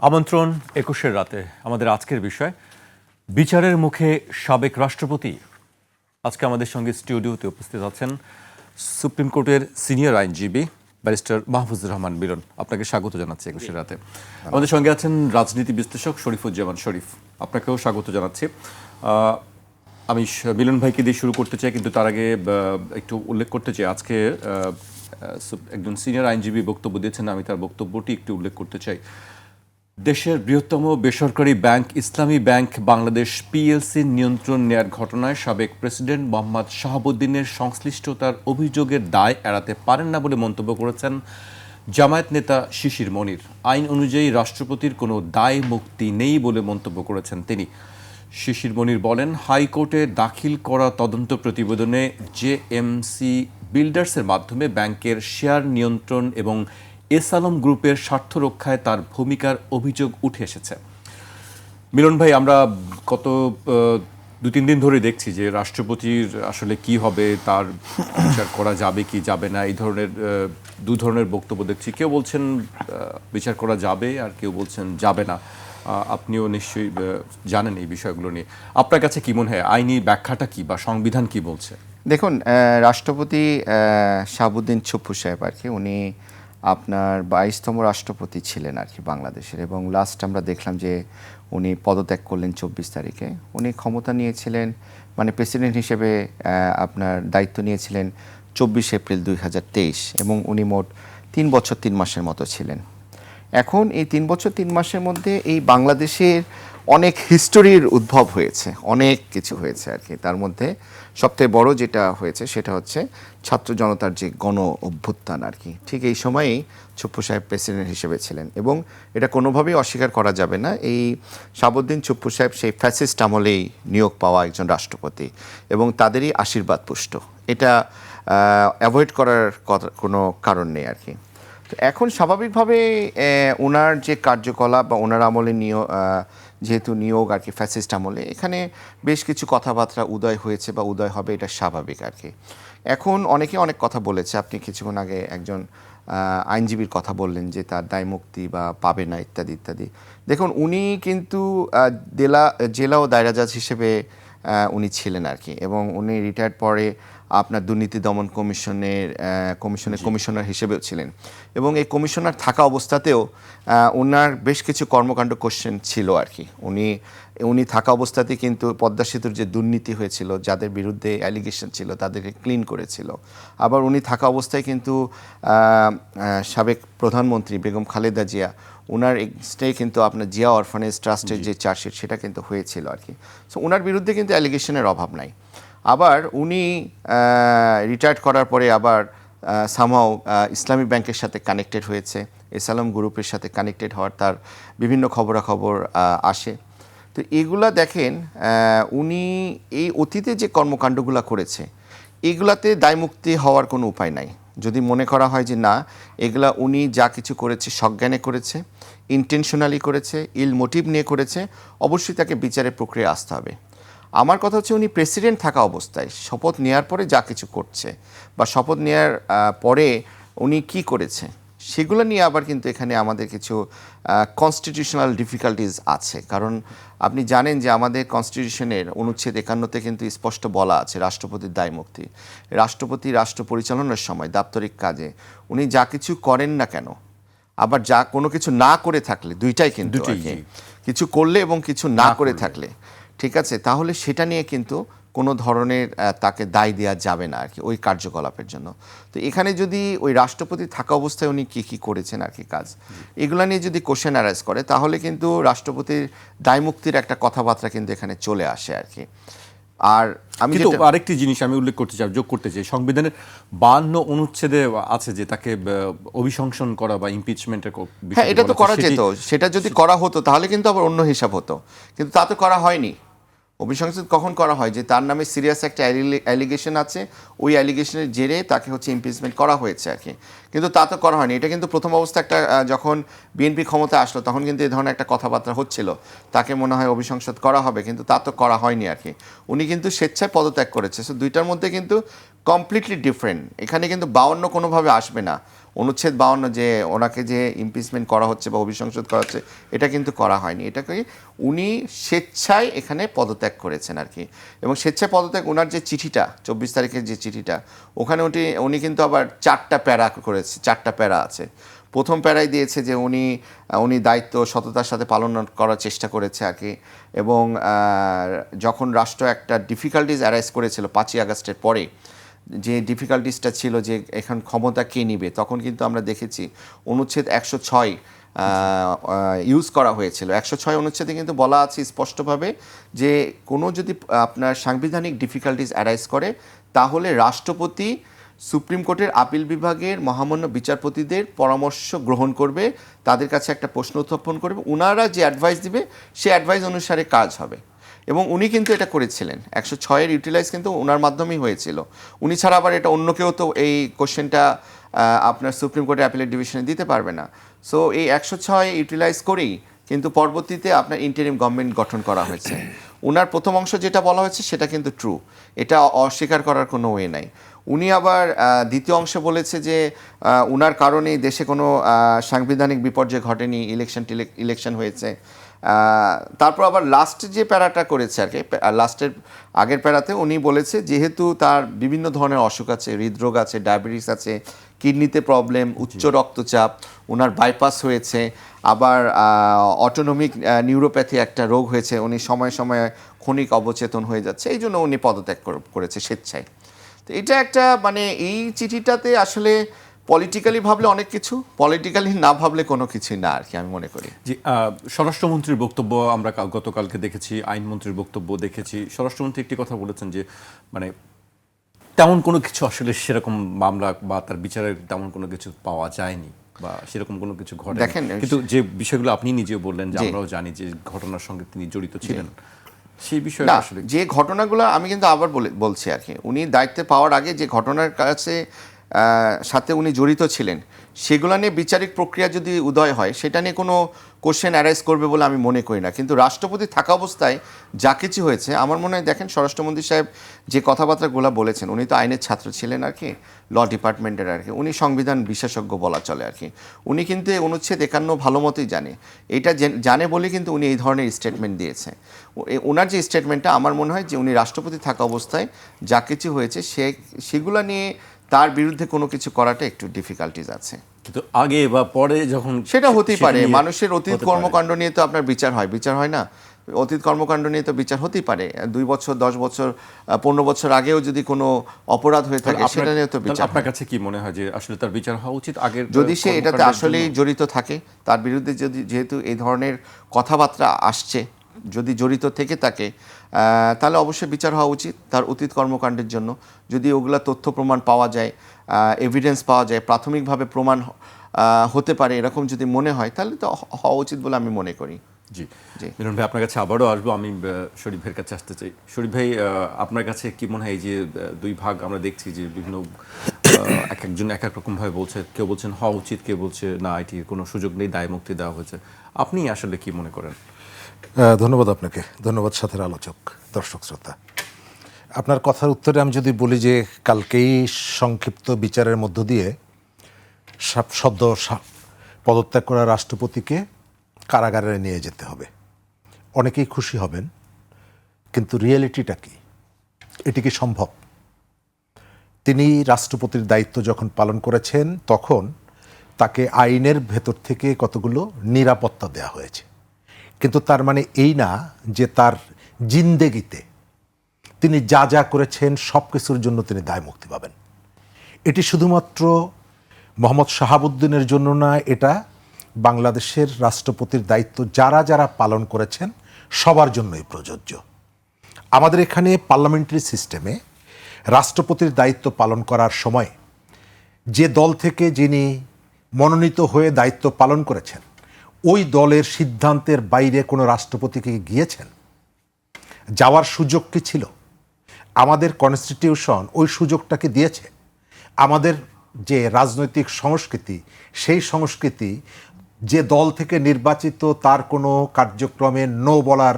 আমন্ত্রণ ২১-এর রাতে আমাদের আজকের বিষয় বিচারের মুখে সাবেক রাষ্ট্রপতি। আজকে আমাদের সঙ্গে স্টুডিওতে উপস্থিত আছেন সুপ্রিম কোর্টের সিনিয়র আইনজীবী ব্যারিস্টার মাহফুজুর রহমান মিলন। আপনাকে স্বাগত জানাচ্ছি ২১-এর রাতে। আমাদের সঙ্গে আছেন রাজনীতি বিশ্লেষক শরীফুজ্জামান শরীফ, আপনাকেও স্বাগত জানাচ্ছি। আমি মিলন ভাইকে দিয়ে শুরু করতে চাই, কিন্তু তার আগে একটু উল্লেখ করতে চাই আজকে একজন সিনিয়র আইনজীবী বক্তব্য দিয়েছেন, আমি তার বক্তব্যটি একটু উল্লেখ করতে চাই। দেশের বৃহত্তম বেসরকারি ব্যাংক ইসলামী ব্যাংক বাংলাদেশ পিএলসির নিয়ন্ত্রণ নেয়ার ঘটনায় সাবেক প্রেসিডেন্ট মোহাম্মদ শাহাবুদ্দিনের সংশ্লিষ্টতার অভিযোগের দায় এড়াতে পারেন না বলে মন্তব্য করেছেন জামায়াত নেতা শিশির মনির। আইন অনুযায়ী রাষ্ট্রপতির কোনো দায় মুক্তি নেই বলে মন্তব্য করেছেন তিনি। শিশির মনির বলেন, হাইকোর্টে দাখিল করা তদন্ত প্রতিবেদনে জেএমসি বিল্ডার্সের মাধ্যমে ব্যাংকের শেয়ার নিয়ন্ত্রণ এবং এস আলম গ্রুপের স্বার্থ রক্ষায় তার ভূমিকার অভিযোগ উঠে এসেছে। মিলন ভাই, আমরা গত ২-৩ দিন ধরে দেখছি যে রাষ্ট্রপতির আসলে কি হবে, তার বিচার করা যাবে কি যাবে না, এই ধরনের দু ধরনের বক্তব্য দেখছি। কেউ বলছেন বিচার করা যাবে, আর কেউ বলছেন যাবে না। আপনিও নিশ্চয়ই জানেন এই বিষয়গুলো নিয়ে। আপনার কাছে কি মনে হয়, আইনি ব্যাখ্যাটা কি বা সংবিধান কি বলছে? দেখুন, রাষ্ট্রপতি শাহাবুদ্দিন ছুপ্পু সাহেব আর কি, উনি আপনার 22তম রাষ্ট্রপতি ছিলেন আর কি বাংলাদেশের, এবং লাস্ট আমরা দেখলাম যে উনি পদত্যাগ করলেন 24 তারিখে। উনি ক্ষমতা নিয়েছিলেন, মানে প্রেসিডেন্ট হিসেবে আপনার দায়িত্ব নিয়েছিলেন 24 এপ্রিল 2023, এবং উনি মোট 3 বছর 3 মাসের মতো ছিলেন। এখন এই 3 বছর 3 মাসের মধ্যে এই বাংলাদেশের অনেক হিস্টোরির উদ্ভব হয়েছে, অনেক কিছু হয়েছে আর কি। তার মধ্যে সবথেকে বড় যেটা হয়েছে সেটা হচ্ছে ছাত্র জনতার যে গণ অভ্যুত্থান আর কি। ঠিক এই সময়েই ছুপ্পু সাহেব প্রেসিডেন্ট হিসেবে ছিলেন, এবং এটা কোনোভাবেই অস্বীকার করা যাবে না, এই শাহাবুদ্দিন ছুপ্পু সাহেব সেই ফ্যাসিস্ট আমলেই নিয়োগ পাওয়া একজন রাষ্ট্রপতি, এবং তাদেরই আশীর্বাদ পুষ্ট। এটা অ্যাভয়েড করার কোনো কারণ নেই আর কি। তো এখন স্বাভাবিকভাবে ওনার যে কার্যকলাপ বা ওনার আমলে যেহেতু নিয়োগ আর কি ফ্যাসিস্ট আমলে, এখানে বেশ কিছু কথাবার্তা উদয় হয়েছে বা উদয় হবে, এটা স্বাভাবিক আর কি। এখন অনেকে অনেক কথা বলেছে, আপনি কিছুক্ষণ আগে একজন আইনজীবীর কথা বললেন যে তার দায় মুক্তি বা পাবে না ইত্যাদি ইত্যাদি। দেখুন, উনি কিন্তু জেলা ও দায়রা জাজ হিসেবে উনি ছিলেন আর কি, এবং উনি রিটায়ার্ড পরে আপনার দুর্নীতি দমন কমিশনার হিসেবেও ছিলেন, এবং এই কমিশনার থাকা অবস্থাতেও ওনার বেশ কিছু কর্মকাণ্ড কোশ্চেন ছিল আর কি। উনি থাকা অবস্থাতেই কিন্তু পদ্মা সেতুর যে দুর্নীতি হয়েছিল, যাদের বিরুদ্ধে অ্যালিগেশন ছিল তাদেরকে ক্লিন করেছিল। আবার উনি থাকা অবস্থায় কিন্তু সাবেক প্রধানমন্ত্রী বেগম খালেদা জিয়া, ওনার এগেইনস্টে কিন্তু আপনার জিয়া অরফানেজ ট্রাস্টের যে চার্জশিট সেটা কিন্তু হয়েছিল আর কি। সো ওনার বিরুদ্ধে কিন্তু অ্যালিগেশনের অভাব নাই। আবার উনি রিটায়ার্ড করার পরে আবার সামহাও ইসলামী ব্যাংকের সাথে কানেক্টেড হয়েছে, এস আলম গ্রুপের সাথে কানেক্টেড হওয়ার তার বিভিন্ন খবরাখবর আসে। তো এগুলা দেখেন, উনি এই অতীতে যে কর্মকাণ্ডগুলো করেছে এগুলাতে দায়মুক্তি হওয়ার কোনো উপায় নাই। যদি মনে করা হয় যে না, এগুলা উনি যা কিছু করেছে সজ্ঞানে করেছে, ইন্টেনশনালি করেছে, ইল মোটিভ নিয়ে করেছে, অবশ্যই তাকে বিচারের প্রক্রিয়া আসতে হবে। আমার কথা হচ্ছে, উনি প্রেসিডেন্ট থাকা অবস্থায় শপথ নেওয়ার পরে যা কিছু করছে বা শপথ নেওয়ার পরে উনি কি করেছে সেগুলো নিয়ে আবার কিন্তু এখানে আমাদের কিছু কনস্টিটিউশনাল ডিফিকাল্টিজ আছে। কারণ আপনি জানেন যে আমাদের কনস্টিটিউশনের অনুচ্ছেদ 51-তে কিন্তু স্পষ্ট বলা আছে রাষ্ট্রপতির দায়মুক্তি। রাষ্ট্রপতি রাষ্ট্র পরিচালনার সময় দাপ্তরিক কাজে উনি যা কিছু করেন না কেন, আবার যা কোনো কিছু না করে থাকলে, দুইটাই কিন্তু কিছু করলে এবং কিছু না করে থাকলে, ঠিক আছে, তাহলে সেটা নিয়ে কিন্তু কোনো ধরনের তাকে দায় দেওয়া যাবে না আর কি ওই কার্যকলাপের জন্য। তো এখানে যদি ওই রাষ্ট্রপতি থাকা অবস্থায় উনি কী কী করেছেন আর কি কাজ, এগুলা নিয়ে যদি কোশ্চেন অ্যারাইজ করে, তাহলে কিন্তু রাষ্ট্রপতির দায়মুক্তির একটা কথাবার্তা কিন্তু এখানে চলে আসে আর কি। আর আমি আরেকটি জিনিস আমি উল্লেখ করতে চাই, যোগ করতে চাই, সংবিধানের 52 অনুচ্ছেদে আছে যে তাকে অভিশংসন করা বা ইমপিচমেন্টের বিষয়। হ্যাঁ, এটা তো করা যেত, সেটা যদি করা হতো তাহলে কিন্তু আবার অন্য হিসাব হতো, কিন্তু তা তো করা হয়নি। অভিশংসন কখন করা হয়, যে তার নামে সিরিয়াস একটা অ্যালিগেশন আছে, ওই অ্যালিগেশনের জেরে তাকে হচ্ছে ইমপিচমেন্ট করা হয়েছে আর কি, কিন্তু তা তো করা হয়নি। এটা কিন্তু প্রথম অবস্থা একটা যখন বিএনপি ক্ষমতা আসলো তখন কিন্তু এই ধরনের একটা কথাবার্তা হচ্ছিল, তাকে মনে হয় অভিশংসন করা হবে, কিন্তু তা তো করা হয়নি আর কি। উনি কিন্তু স্বেচ্ছায় পদত্যাগ করেছে। সো দুইটার মধ্যে কিন্তু কমপ্লিটলি ডিফারেন্ট। এখানে কিন্তু 52 কোনোভাবে আসবে না। অনুচ্ছেদ 52 যে ওনাকে যে ইমপিচমেন্ট করা হচ্ছে বা অভিশংসন করা হচ্ছে, এটা কিন্তু করা হয়নি। এটাকে উনি স্বেচ্ছায় এখানে পদত্যাগ করেছেন আর কি। এবং স্বেচ্ছায় পদত্যাগ, ওনার যে চিঠিটা 24 তারিখের যে চিঠিটা, ওখানে উনি কিন্তু আবার 4টা প্যারা করেছে, 4টা প্যারা আছে। প্রথম প্যারায় দিয়েছে যে উনি দায়িত্ব সততার সাথে পালন করার চেষ্টা করেছে আর কি। এবং যখন রাষ্ট্র একটা ডিফিকাল্টিজ অ্যারাইজ করেছিল 5ই আগস্টের পরে, যে ডিফিকাল্টিসটা ছিল যে এখন ক্ষমতা কে নিবে, তখন কিন্তু আমরা দেখেছি অনুচ্ছেদ 106 ইউজ করা হয়েছিল। 106 অনুচ্ছেদে কিন্তু বলা আছে স্পষ্টভাবে যে কোনো যদি আপনার সাংবিধানিক ডিফিকাল্টিস অ্যারাইজ করে, তাহলে রাষ্ট্রপতি সুপ্রিম কোর্টের আপিল বিভাগের মহামান্য বিচারপতিদের পরামর্শ গ্রহণ করবে, তাদের কাছে একটা প্রশ্ন উত্থাপন করবে, ওনারা যে অ্যাডভাইস দিবে সে অ্যাডভাইস অনুসারে কাজ হবে। এবং উনি কিন্তু এটা করেছিলেন। 106-এর ইউটিলাইজ কিন্তু ওনার মাধ্যমেই হয়েছিল। উনি ছাড়া আবার এটা অন্য কেউ তো এই কোশ্চেনটা আপনার সুপ্রিম কোর্টের অ্যাপিলেট ডিভিশনে দিতে পারবে না। সো এই 106 ইউটিলাইজ করেই কিন্তু পরবর্তীতে আপনার ইন্টারিম গভর্নমেন্ট গঠন করা হয়েছে। ওনার প্রথম অংশ যেটা বলা হয়েছে সেটা কিন্তু ট্রু, এটা অস্বীকার করার কোনো ওয়ে নাই। উনি আবার দ্বিতীয় অংশে বলেছে যে উনার কারণেই দেশে কোনো সাংবিধানিক বিপর্যয় ঘটেনি, ইলেকশন হয়েছে। তারপর আবার লাস্ট যে প্যারাটা করেছে আর কি, লাস্টের আগের প্যারাতে উনি বলেছে যেহেতু তার বিভিন্ন ধরনের অসুখ আছে, হৃদরোগ আছে, ডায়াবেটিস আছে, কিডনিতে প্রবলেম, উচ্চ রক্তচাপ, ওনার বাইপাস হয়েছে, আবার অটোনমিক নিউরোপ্যাথি একটা রোগ হয়েছে, উনি সময়ে সময়ে ক্ষণিক অবচেতন হয়ে যাচ্ছে, এই জন্য উনি পদত্যাগ করেছে স্বেচ্ছায়। তো এটা একটা মানে এই চিঠিটাতে আসলে পলিটিক্যালি ভাবলে অনেক কিছু, পলিটিক্যালি না ভাবলে কোনো কিছুই না আর কি, আমি মনে করি। জি, স্বরাষ্ট্রমন্ত্রীর বক্তব্য আমরা গতকালকে দেখেছি, আইনমন্ত্রীর বক্তব্য দেখেছি। স্বরাষ্ট্রমন্ত্রী একটি কথা বলেছেন যে মানে তেমন কোনো কিছু আসলে সেরকম মামলা বা তার বিচারের তেমন কোনো কিছু পাওয়া যায়নি বা সেরকম কোনো কিছু ঘটে, কিন্তু যে বিষয়গুলো আপনি নিজেও বললেন যে আমরাও জানি যে ঘটনার সঙ্গে তিনি জড়িত ছিলেন, সেই বিষয়ে আসলে যে ঘটনাগুলো আমি কিন্তু আবার বলছি আর কি, উনি দায়িত্বে পাওয়ার আগে যে ঘটনার কাছে সাথে উনি জড়িত ছিলেন, সেগুলো নিয়ে বিচারিক প্রক্রিয়া যদি উদয় হয়, সেটা নিয়ে কোনো কোশ্চেন অ্যারাইজ করবে বলে আমি মনে করি না। কিন্তু রাষ্ট্রপতি থাকা অবস্থায় যা কিছু হয়েছে, আমার মনে হয় দেখেন স্বরাষ্ট্রমন্ত্রী সাহেব যে কথাবার্তাগুলো বলেছেন, উনি তো আইনের ছাত্র ছিলেন আর কি, ল ডিপার্টমেন্টের আর কি, উনি সংবিধান বিশেষজ্ঞ বলা চলে আর কি। উনি কিন্তু অনুচ্ছেদ 51 ভালো মতোই জানে, এটা জানে বলে কিন্তু উনি এই ধরনের স্টেটমেন্ট দিয়েছে। ওনার যে স্টেটমেন্টটা, আমার মনে হয় যে উনি রাষ্ট্রপতি থাকা অবস্থায় যা কিছু হয়েছে সেগুলো নিয়ে তার বিরুদ্ধে কোনো কিছু করাটা একটু ডিফিকাল্টিজ আছে। কিন্তু আগে বা পরে যখন সেটা হতেই পারে, মানুষের অতীত কর্মকাণ্ড নিয়ে তো আপনার বিচার হয় না? অতীত কর্মকাণ্ড নিয়ে তো বিচার হতেই পারে। 2 বছর, 10 বছর, 15 বছর আগেও যদি কোনো অপরাধ হয়ে থাকে, সেটা নিয়ে তো বিচার। আপনার কাছে কি মনে হয় যে আসলে তার বিচার হওয়া উচিত? আগের যদি সে এটাতে আসলেই জড়িত থাকে, তার বিরুদ্ধে যেহেতু এই ধরনের কথাবার্তা আসছে, যদি জড়িত থেকে থাকে, তাহলে অবশ্যই বিচার হওয়া উচিত তার অতীত কর্মকাণ্ডের জন্য। যদি ওগুলা তথ্য প্রমাণ পাওয়া যায়, এভিডেন্স পাওয়া যায়, প্রাথমিকভাবে প্রমাণ হতে পারে, এরকম যদি মনে হয়, তাহলে তো হওয়া উচিত বলে আমি মনে করি। জি জি, মিলন ভাই আপনার কাছে আবারও আসবো। আমি শরীফ ভাইয়ের কাছে আসতে চাই। শরীফ ভাই, আপনার কাছে কি মনে হয়, এই যে দুই ভাগ আমরা দেখছি যে বিভিন্ন একজন এক এক রকমভাবে বলছে, কেউ বলছেন হওয়া উচিত, কেউ বলছে না এটির কোনো সুযোগ নেই, দায় মুক্তি দেওয়া হয়েছে, আপনি আসলে কি মনে করেন? ধন্যবাদ আপনাকে, ধন্যবাদ সাথের আলোচক, দর্শক শ্রোতা। আপনার কথার উত্তরে আমি যদি বলি যে কালকেই সংক্ষিপ্ত বিচারের মধ্য দিয়ে সদ্য পদত্যাগ করা রাষ্ট্রপতিকে কারাগারে নিয়ে যেতে হবে, অনেকেই খুশি হবেন, কিন্তু রিয়েলিটিটা কি? এটি কি সম্ভব? তিনি রাষ্ট্রপতির দায়িত্ব যখন পালন করেছেন, তখন তাকে আইনের ভেতর থেকে কতগুলো নিরাপত্তা দেওয়া হয়েছে, কিন্তু তার মানে এই না যে তার জিন্দেগিতে তিনি যা যা করেছেন সব কিছুর জন্য তিনি দায় মুক্তি পাবেন। এটি শুধুমাত্র মোহাম্মদ শাহাবুদ্দিনের জন্য না, এটা বাংলাদেশের রাষ্ট্রপতির দায়িত্ব যারা যারা পালন করেছেন সবার জন্যই প্রযোজ্য। আমাদের এখানে পার্লামেন্টারি সিস্টেমে রাষ্ট্রপতির দায়িত্ব পালন করার সময় যে দল থেকে যিনি মনোনীত হয়ে দায়িত্ব পালন করেছেন, ওই দলের সিদ্ধান্তের বাইরে কোনো রাষ্ট্রপতিকে গিয়েছেন? যাওয়ার সুযোগ কি ছিল? আমাদের কনস্টিটিউশন ওই সুযোগটাকে দিয়েছে। আমাদের যে রাজনৈতিক সংস্কৃতি, সেই সংস্কৃতি যে দল থেকে নির্বাচিত তার কোনো কার্যক্রমে নো বলার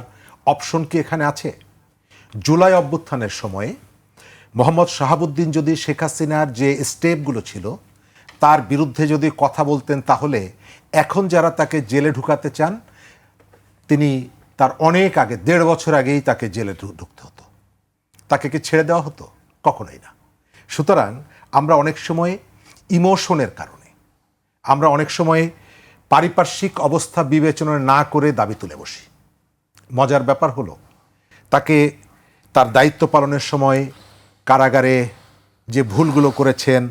অপশন কি এখানে আছে? জুলাই অভ্যুত্থানের সময়ে মোহাম্মদ শাহাবুদ্দিন যদি শেখ হাসিনার যে স্টেপগুলো ছিল তার বিরুদ্ধে যদি কথা বলতেন, তাহলে এখন যারা তাকে জেলে ঢুকাতে চান, তিনি তার অনেক আগে 1.5 বছর আগেই তাকে জেলে ঢুকতে হতো। তাকে কি ছেড়ে দেওয়া হতো? কখনোই না। সুতরাং আমরা অনেক সময় ইমোশনের কারণে, আমরা অনেক সময় পারিপার্শ্বিক অবস্থা বিবেচনা না করে দাবি তুলে বসি। মজার ব্যাপার হলো, তাকে তার দায়িত্ব পালনের সময় কারাগারে যে ভুলগুলো করেছেন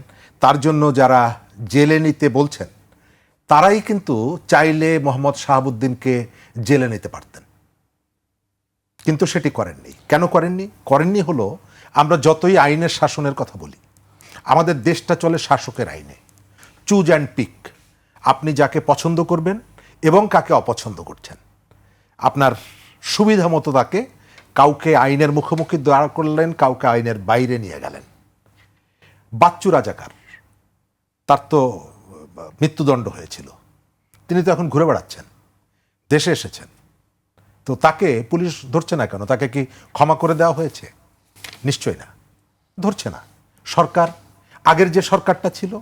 তার জন্য যারা জেলে নিতে বলছেন, তারাই কিন্তু চাইলে মোহাম্মদ শাহাবুদ্দিনকে জেলে নিতে পারতেন, কিন্তু সেটি করেননি। কেন করেননি? করেননি হলো, আমরা যতই আইনের শাসনের কথা বলি, আমাদের দেশটা চলে শাসকের আইনে, চুজ অ্যান্ড পিক। আপনি যাকে পছন্দ করবেন এবং কাকে অপছন্দ করছেন, আপনার সুবিধা মতো তাকে কাউকে আইনের মুখোমুখি দাঁড় করলেন, কাউকে আইনের বাইরে নিয়ে গেলেন। বাচ্চু রাজাকার, তার তো মৃত্যুদণ্ড হয়েছিল, তিনি তো এখন ঘুরে বেড়াচ্ছেন, দেশে এসেছেন, তো তাকে পুলিশ ধরছে না কেন? তাকে কি ক্ষমা করে দেওয়া হয়েছে? নিশ্চয়ই না, ধরছে না। সরকার, আগের যে সরকারটা ছিল,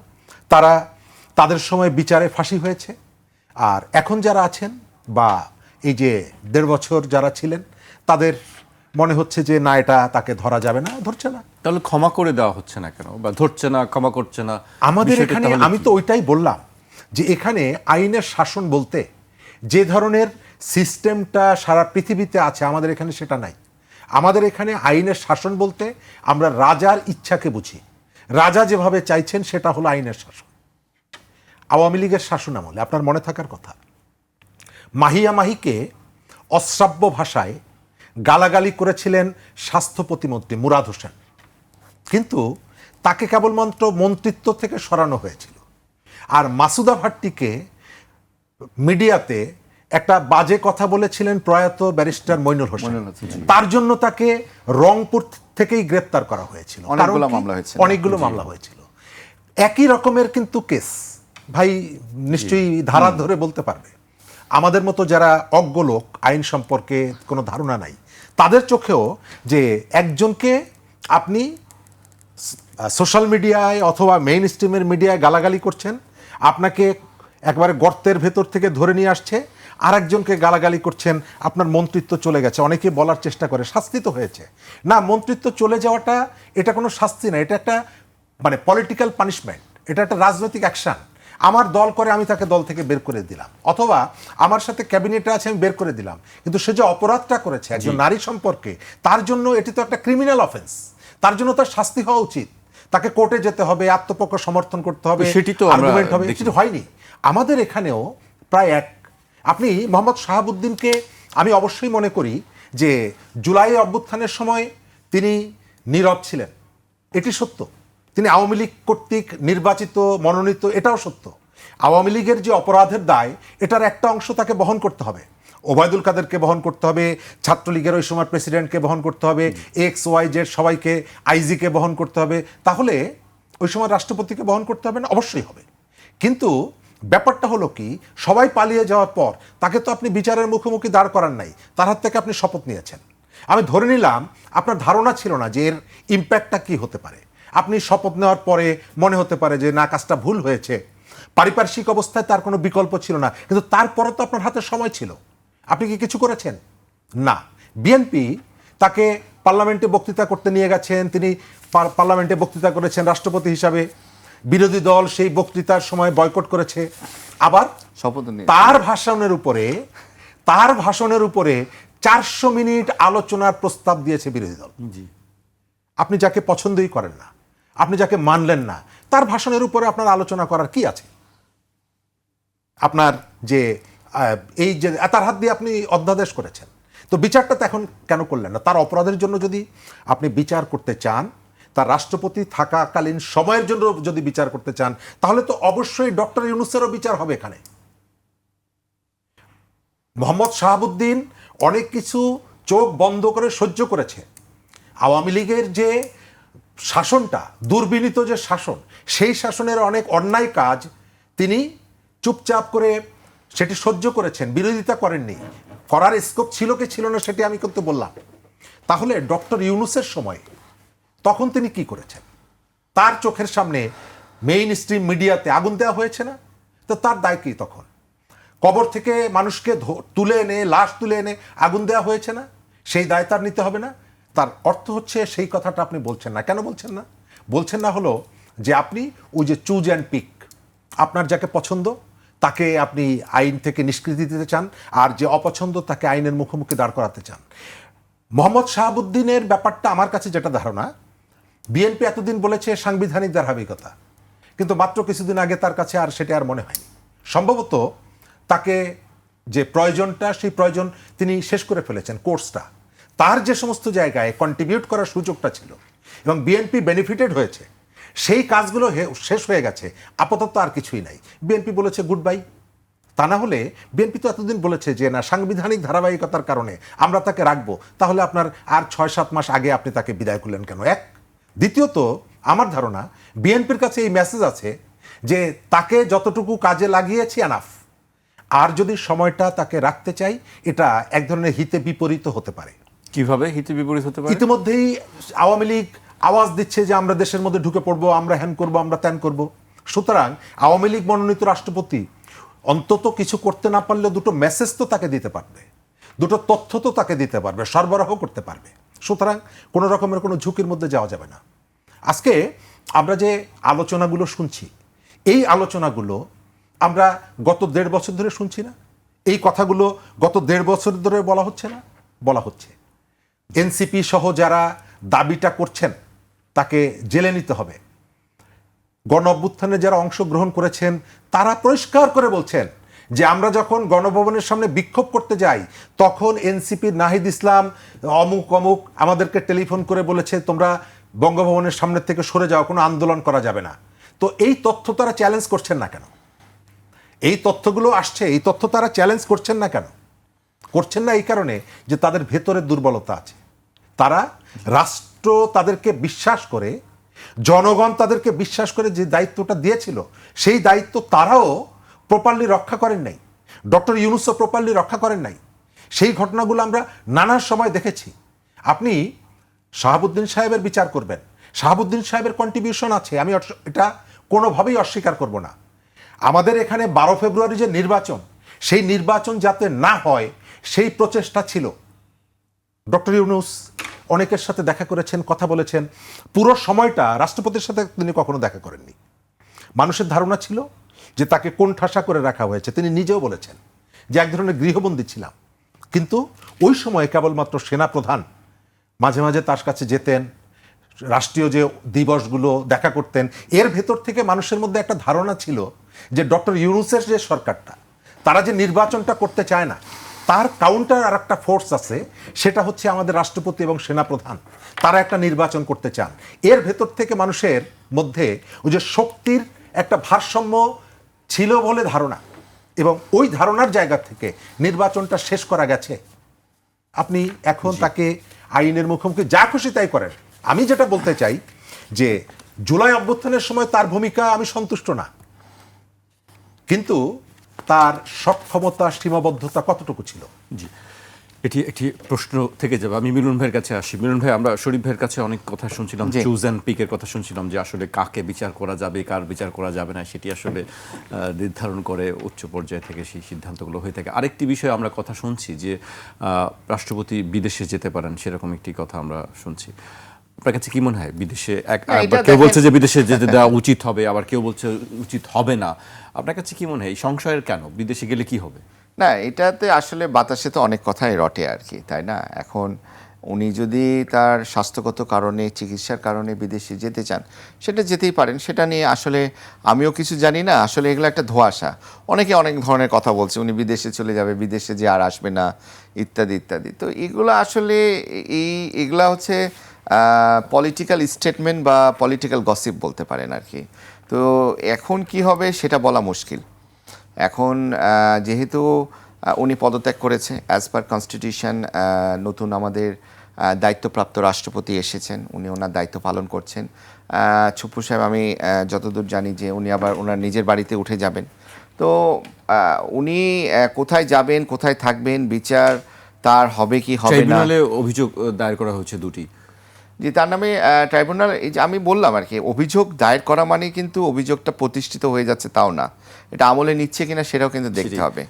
তাদের সময় বিচারে ফাঁসি হয়েছে, আর এখন যারা আছেন বা এই যে 1.5 বছর যারা ছিলেন, তাদের মনে হচ্ছে যে না, এটা তাকে ধরা যাবে না, ধরছে না। তাহলে ক্ষমা করে দেওয়া হচ্ছে না কেন, বা ধরছে না, ক্ষমা করছে না? আমাদের বিষয়টা এখানে, তাহলে আমি কি? তো ওইটাই বললাম যে এখানে আইনের শাসন বলতে যে ধরনের সিস্টেমটা সারা পৃথিবীতে আছে, আমাদের এখানে সেটা নাই। আমাদের এখানে আইনের শাসন বলতে আমরা রাজার ইচ্ছাকে বুঝি। রাজা যেভাবে চাইছেন সেটা হলো আইনের শাসন। আওয়ামী লীগের শাসন আমলে আপনার মনে থাকার কথা, মাহিয়া মাহিকে অশ্রাব্য ভাষায় গালাগালি করেছিলেন স্বাস্থ্য প্রতিমন্ত্রী মুরাদ হোসেন, কিন্তু তাকে কেবলমাত্র মন্ত্রিত্ব থেকে সরানো হয়েছিল। আর মাসুদা ভাট্টিকে মিডিয়াতে একটা বাজে কথা বলেছিলেন প্রয়াত ব্যারিস্টার মইনুল হোসেন, তার জন্য তাকে রংপুর থেকেই গ্রেপ্তার করা হয়েছিল। অনেকগুলো কারণ কি? মামলা হয়েছিল। অনেকগুলো মামলা হয়েছিল, একই রকমের কিন্তু কেস। ভাই নিশ্চয়ই ধারা ধরে বলতে পারবে। আমাদের মতো যারা অজ্ঞ লোক, আইন সম্পর্কে কোনো ধারণা নাই, তাদের চোখেও যে একজনকে আপনি সোশ্যাল মিডিয়ায় অথবা মেইন স্ট্রিমের মিডিয়ায় গালাগালি করছেন, আপনাকে একবারে গর্তের ভেতর থেকে ধরে নিয়ে আসছে, আর একজনকে গালাগালি করছেন, আপনার মন্ত্রিত্ব চলে গেছে। অনেকে বলার চেষ্টা করে শাস্তি তো হয়েছে। না, মন্ত্রিত্ব চলে যাওয়াটা এটা কোনো শাস্তি না, এটা একটা মানে পলিটিক্যাল পানিশমেন্ট, এটা একটা রাজনৈতিক অ্যাকশন। আমার দল করে, আমি তাকে দল থেকে বের করে দিলাম, অথবা আমার সাথে ক্যাবিনেটে আছে, আমি বের করে দিলাম, কিন্তু সে যে অপরাধটা করেছে একজন নারী সম্পর্কে, তার জন্য এটি তো একটা ক্রিমিনাল অফেন্স, তার জন্য তার শাস্তি হওয়া উচিত। তাকে কোর্টে যেতে হবে, আত্মপক্ষ সমর্থন করতে হবে, সেটি তো আমরা আর্গুমেন্ট হবে, দেখি। সেটা হয়নি। আমাদের এখানেও প্রায় এক। আপনি মোহাম্মদ শাহাবুদ্দিনকে, আমি অবশ্যই মনে করি যে জুলাই অভ্যুত্থানের সময় তিনি নীরব ছিলেন, এটি সত্য। তিনি আওয়ামী লীগ কর্তৃক নির্বাচিত, মনোনীত, এটাও সত্য। আওয়ামী লীগের যে অপরাধের দায়, এটার একটা অংশ তাকে বহন করতে হবে। ওবায়দুল কাদেরকে বহন করতে হবে, ছাত্রলীগের ওই সময় প্রেসিডেন্টকে বহন করতে হবে, XYZ সবাইকে, আইজিকে বহন করতে হবে, তাহলে ওই সময় রাষ্ট্রপতিকে বহন করতে হবে না? অবশ্যই হবে। কিন্তু ব্যাপারটা হলো কি, সবাই পালিয়ে যাওয়ার পর তাকে তো আপনি বিচারের মুখোমুখি দাঁড় করান নাই, তার হাত থেকে আপনি শপথ নিয়েছেন। আমি ধরে নিলাম আপনার ধারণা ছিল না যে এর ইম্প্যাক্টটা কি হতে পারে। আপনি শপথ নেওয়ার পরে মনে হতে পারে যে না, কাজটা ভুল হয়েছে, পারিপার্শ্বিক অবস্থায় তার কোনো বিকল্প ছিল না, কিন্তু তারপরে তো আপনার হাতে সময় ছিল। আপনি কি কিছু করেছেন? না। বিএনপি তাকে পার্লামেন্টে বক্তৃতা করতে নিয়ে গেছেন, তিনি পার্লামেন্টে বক্তৃতা করেছেন রাষ্ট্রপতি হিসাবে, বিরোধী দল সেই বক্তৃতার সময় বয়কট করেছে। আবার শপথ নিয়ে তার ভাষণের উপরে 400 মিনিট আলোচনার প্রস্তাব দিয়েছে বিরোধী দল। আপনি যাকে পছন্দই করেন না, আপনি যাকে মানলেন না, তার ভাষণের উপরে আপনার আলোচনা করার কি আছে? আপনার যে এই যে তার হাত দিয়ে আপনি অধ্যাদেশ করেছেন, তো বিচারটা তো এখন কেন করলেন না? তার অপরাধের জন্য যদি আপনি বিচার করতে চান, তার রাষ্ট্রপতি থাকাকালীন সময়ের জন্য যদি বিচার করতে চান, তাহলে তো অবশ্যই ডক্টর ইউনূসেরও বিচার হবে এখানে। মোহাম্মদ শাহাবুদ্দিন অনেক কিছু চোখ বন্ধ করে সহ্য করেছে। আওয়ামী লীগের যে শাসনটা, দুর্বিনীত যে শাসন, সেই শাসনের অনেক অন্যায় কাজ তিনি চুপচাপ করে সেটি সহ্য করেছেন, বিরোধিতা করেননি। করার স্কোপ ছিল কি ছিল না সেটি আমি কিন্তু বললাম। তাহলে ডক্টর ইউনূসের সময় তখন তিনি কি করেছেন? তার চোখের সামনে মেইন স্ট্রিম মিডিয়াতে আগুন দেওয়া হয়েছে না? তো তার দায় কি তখন? কবর থেকে মানুষকে তুলে এনে, লাশ তুলে এনে আগুন দেওয়া হয়েছে না? সেই দায় তার নিতে হবে না? তার অর্থ হচ্ছে সেই কথাটা আপনি বলছেন না। কেন বলছেন না? বলছেন না হলো যে আপনি ওই যে চুজ অ্যান্ড পিক, আপনার যাকে পছন্দ তাকে আপনি আইন থেকে নিষ্কৃতি দিতে চান, আর যে অপছন্দ তাকে আইনের মুখোমুখি দাঁড় করাতে চান। মোহাম্মদ শাহাবুদ্দিনের ব্যাপারটা আমার কাছে যেটা ধারণা, বিএনপি এতদিন বলেছে সাংবিধানিক ধারাবাহিকতা, কিন্তু মাত্র কিছুদিন আগে তার কাছে আর সেটা আর মনে হয়নি। সম্ভবত তাকে যে প্রয়োজনটা, সেই প্রয়োজন তিনি শেষ করে ফেলেছেন। কোর্সটা তার যে সমস্ত জায়গায় কন্ট্রিবিউট করার সুযোগটা ছিল এবং বিএনপি বেনিফিটেড হয়েছে, সেই কাজগুলো শেষ হয়ে গেছে। আপাতত আর কিছুই নাই। বিএনপি বলেছে গুড বাই। তা না হলে বিএনপি তো এতদিন বলেছে যে না, সাংবিধানিক ধারাবাহিকতার কারণে আমরা তাকে রাখবো, তাহলে আপনার আর 6-7 মাস আগে আপনি তাকে বিদায় করলেন কেন? এক। দ্বিতীয়ত, আমার ধারণা বিএনপির কাছে এই মেসেজ আছে যে তাকে যতটুকু কাজে লাগিয়েছি এনাফ, আর যদি সময়টা তাকে রাখতে চাই, এটা এক ধরনের হিতে বিপরীত হতে পারে। কিভাবে হিতে বিপরীত হতে পারে? ইতিমধ্যেই আওয়ামী লীগ আওয়াজ দিচ্ছে যে আমরা দেশের মধ্যে ঢুকে পড়বো, আমরা হ্যান করবো, আমরা ত্যান করব। সুতরাং আওয়ামী লীগ মনোনীত রাষ্ট্রপতি অন্তত কিছু করতে না পারলেও দুটো মেসেজ তো তাকে দিতে পারবে, দুটো তথ্য তো তাকে দিতে পারবে, সরবরাহ করতে পারবে। সুতরাং কোনো রকমের কোনো ঝুঁকির মধ্যে যাওয়া যাবে না। আজকে আমরা যে আলোচনাগুলো শুনছি, এই আলোচনাগুলো আমরা গত 1.5 বছর ধরে শুনছি না? এই কথাগুলো গত 1.5 বছর ধরে বলা হচ্ছে না? বলা হচ্ছে। এনসিপি সহ যারা দাবিটা করছেন তাকে জেলে নিতে হবে, গণ অভ্যুত্থানে যারা অংশগ্রহণ করেছেন তারা পরিষ্কার করে বলছেন যে আমরা যখন গণভবনের সামনে বিক্ষোভ করতে যাই, তখন এনসিপির নাহিদ ইসলাম অমুক অমুক আমাদেরকে টেলিফোন করে বলেছে তোমরা বঙ্গভবনের সামনে থেকে সরে যাও, কোনো আন্দোলন করা যাবে না। তো এই তথ্য তারা চ্যালেঞ্জ করছেন না কেন? এই তথ্যগুলো আসছে, এই তথ্য তারা চ্যালেঞ্জ করছেন না কেন? করছেন না এই কারণে যে তাদের ভেতরে দুর্বলতা আছে। তারা রাষ্ট্র তাদেরকে বিশ্বাস করে, জনগণ তাদেরকে বিশ্বাস করে যে দায়িত্বটা দিয়েছিল, সেই দায়িত্ব তারাও প্রপারলি রক্ষা করেন নাই। ডক্টর ইউনূসও প্রপারলি রক্ষা করেন নাই। সেই ঘটনাগুলো আমরা নানা সময় দেখেছি। আপনি শাহাবুদ্দিন সাহেবের বিচার করবেন, শাহাবুদ্দিন সাহেবের কন্ট্রিবিউশন আছে, আমি এটা কোনোভাবেই অস্বীকার করব না। আমাদের এখানে 12 ফেব্রুয়ারি যে নির্বাচন, সেই নির্বাচন যাতে না হয় সেই প্রচেষ্টা ছিল। ডক্টর ইউনূস অনেকের সাথে দেখা করেছেন, কথা বলেছেন। পুরো সময়টা রাষ্ট্রপতির সাথে তিনি কখনো দেখা করেননি। মানুষের ধারণা ছিল যে তাকে কোণঠাসা করে রাখা হয়েছে। তিনি নিজেও বলেছেন যে এক ধরনের গৃহবন্দী ছিলাম। কিন্তু ওই সময় কেবলমাত্র সেনাপ্রধান মাঝে মাঝে তার কাছে যেতেন, রাষ্ট্রীয় যে দিবসগুলো দেখা করতেন। এর ভেতর থেকে মানুষের মধ্যে একটা ধারণা ছিল যে ডক্টর ইউনূসের যে সরকারটা, তারা যে নির্বাচনটা করতে চায় না, তার কাউন্টার আর একটা ফোর্স আছে, সেটা হচ্ছে আমাদের রাষ্ট্রপতি এবং সেনাপ্রধান। তারা একটা নির্বাচন করতে চান। এর ভেতর থেকে মানুষের মধ্যে ওই যে শক্তির একটা ভারসাম্য ছিল বলে ধারণা, এবং ওই ধারণার জায়গা থেকে নির্বাচনটা শেষ করা গেছে। আপনি এখন তাকে আইনের মুখোমুখি যা খুশি তাই করেন। আমি যেটা বলতে চাই যে জুলাই অভ্যুত্থানের সময় তার ভূমিকা আমি সন্তুষ্ট না, কিন্তু তার সক্ষমতা, সীমাবদ্ধতা কতটুকু ছিল? জি, এটি একটি প্রশ্ন থেকে যাবে। আমি মিলন ভাইয়ের কাছে আসি। মিলন ভাই, আমরা শরীফ ভাইয়ের কাছে অনেক কথা শুনছিলাম, চুজ অ্যান্ড পিকের কথা শুনছিলাম, যে আসলে কাকে বিচার করা যাবে, কার বিচার করা যাবে না, সেটি আসলে নির্ধারণ করে উচ্চ পর্যায় থেকে সেই সিদ্ধান্তগুলো হয়ে থাকে। আরেকটি বিষয়ে আমরা কথা শুনছি যে রাষ্ট্রপতি বিদেশে যেতে পারেন, সেরকম একটি কথা আমরা শুনছি। আপনার কাছে কি মনে হয় বিদেশে, কেউ বলছে যে বিদেশে যেতে দেওয়া উচিত হবে, আবার কেউ বলছে উচিত হবে না। আপনার কাছে কি মনে হয় এই সংশয়ের কেন? বিদেশে গেলে কি হবে? না, এটাতে আসলে বাতাসে তো অনেক কথাই রটে আর কি, তাই না? এখন উনি যদি তার স্বাস্থ্যগত কারণে, চিকিৎসার কারণে বিদেশে যেতে চান, সেটা যেতেই পারেন। সেটা নিয়ে আসলে আমিও কিছু জানি না। আসলে এগুলো একটা ধোঁয়াশা। অনেকে অনেক ধরনের কথা বলছে, উনি বিদেশে চলে যাবে, বিদেশে যে আর আসবে না, ইত্যাদি ইত্যাদি। তো এগুলো আসলে এগুলা হচ্ছে পলিটিক্যাল স্টেটমেন্ট বা পলিটিক্যাল গসিপ বলতে পারেন আর কি। তো এখন কি হবে সেটা বলা মুশকিল। এখন যেহেতু উনি পদত্যাগ করেছে, অ্যাজ পার কনস্টিটিউশন নতুন আমাদের দায়িত্বপ্রাপ্ত রাষ্ট্রপতি এসেছেন, উনি ওনার দায়িত্ব পালন করছেন। ছুপ্পু সাহেব, আমি যতদূর জানি যে উনি আবার ওনার নিজের বাড়িতে উঠে যাবেন। তো উনি কোথায় যাবেন, কোথায় থাকবেন, বিচার তার হবে কি হবে না। ট্রাইব্যুনালে অভিযোগ দায়ের করা হয়েছে দুটি। যে তার নামে ট্রাইব্যুনাল, এই যে আমি বললাম আর কি, অভিযোগ দায়ের করা মানে কিন্তু অভিযোগটা প্রতিষ্ঠিত হয়ে যাচ্ছে তাও না, এটা আমলে নিচ্ছে কিনা সেটাও কিন্তু দেখতে হবে,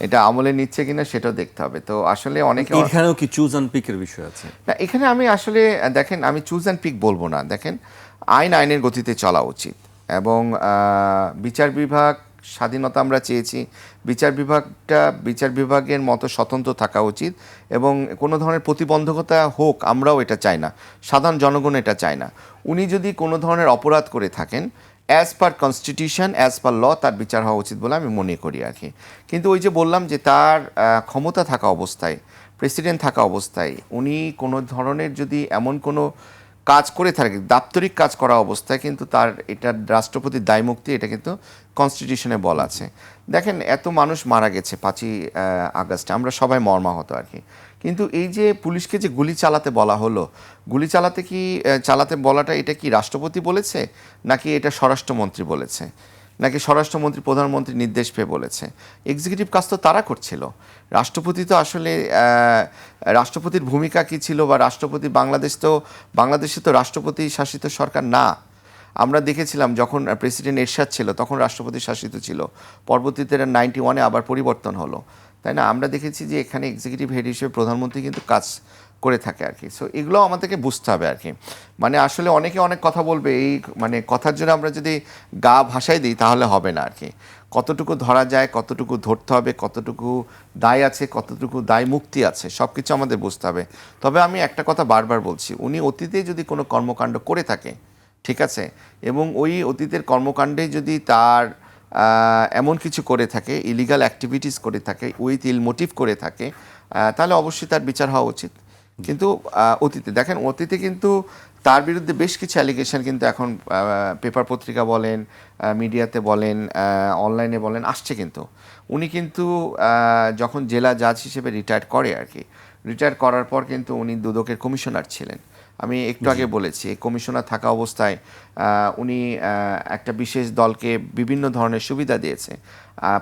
এটা আমলে নিচ্ছে কিনা সেটাও দেখতে হবে। তো আসলে অনেকে এখানেও কি চুজ অ্যান্ড পিকের বিষয় আছে? না, এখানে আমি আসলে দেখেন, আমি চুজ অ্যান্ড পিক বলবো না, দেখেন আইনের গতিতে চলা উচিত এবং বিচার বিভাগ স্বাধীনতা আমরা চেয়েছি, বিচার বিভাগের মতো স্বতন্ত্র থাকা উচিত এবং কোনো ধরনের প্রতিবন্ধকতা হোক আমরাও এটা চাই না, সাধারণ জনগণ এটা চায় না। উনি যদি কোনো ধরনের অপরাধ করে থাকেন, as per constitution, as per law তার বিচার হওয়া উচিত বলে আমি মনে করি আর কি। কিন্তু ওই যে বললাম যে তার ক্ষমতা থাকা অবস্থায়, প্রেসিডেন্ট থাকা অবস্থায় উনি কোনো ধরনের যদি এমন কোনো কাজ করে থাকে, দাপ্তরিক কাজ করা অবস্থায়, কিন্তু তার এটা রাষ্ট্রপতির দায়মুক্তি, এটা কিন্তু কনস্টিটিউশনে বলা আছে। দেখেন এত মানুষ মারা গেছে 5ই আগস্টে, আমরা সবাই মর্মাহত আর কি। কিন্তু এই যে পুলিশকে যে গুলি চালাতে বলা হলো, গুলি চালাতে বলাটা এটা কি রাষ্ট্রপতি বলেছে নাকি এটা স্বরাষ্ট্রমন্ত্রী বলেছে, নাকি স্বরাষ্ট্রমন্ত্রী প্রধানমন্ত্রী নির্দেশ পেয়ে বলেছে? এক্সিকিউটিভ কাজ তো তারা করছিল, রাষ্ট্রপতি তো আসলে রাষ্ট্রপতির ভূমিকা কী ছিল, বা রাষ্ট্রপতি বাংলাদেশে তো রাষ্ট্রপতি শাসিত সরকার না। আমরা দেখেছিলাম যখন প্রেসিডেন্ট এরশাদ ছিল তখন রাষ্ট্রপতি শাসিত ছিল, পরবর্তীতে 91-এ আবার পরিবর্তন হলো, তাই না? আমরা দেখেছি যে এখানে এক্সিকিউটিভ হেড হিসেবে প্রধানমন্ত্রী কিন্তু কাজ করে থাকে আর কি। সো এগুলো আমাদেরকে বুঝতে হবে আর কি। মানে আসলে অনেকে অনেক কথা বলবে, এই মানে কথার জন্য আমরা যদি গা ভাসাই দিই তাহলে হবে না আর কি। কতটুকু ধরা যায়, কতটুকু ধরতে হবে, কতটুকু দায় আছে, কতটুকু দায় মুক্তি আছে, সব কিছু আমাদের বুঝতে হবে। তবে আমি একটা কথা বারবার বলছি, উনি অতীতে যদি কোনো কর্মকাণ্ড করে থাকে, ঠিক আছে, এবং ওই অতীতের কর্মকাণ্ডে যদি তার এমন কিছু করে থাকে, ইলিগাল অ্যাক্টিভিটিস করে থাকে, উইথ ইল মোটিভ করে থাকে, তাহলে অবশ্যই তার বিচার হওয়া উচিত। কিন্তু অতীতে কিন্তু তার বিরুদ্ধে বেশ কিছু অ্যালিগেশন কিন্তু এখন পেপার পত্রিকা বলেন, মিডিয়াতে বলেন, অনলাইনে বলেন আসছে। কিন্তু উনি কিন্তু যখন জেলা জাজ হিসেবে রিটায়ার করে আর কি, রিটায়ার করার পর কিন্তু উনি দুদকের কমিশনার ছিলেন। আমি একটু আগে বলেছি, কমিশনার থাকা অবস্থায় উনি একটা বিশেষ দলকে বিভিন্ন ধরনের সুবিধা দিয়েছে।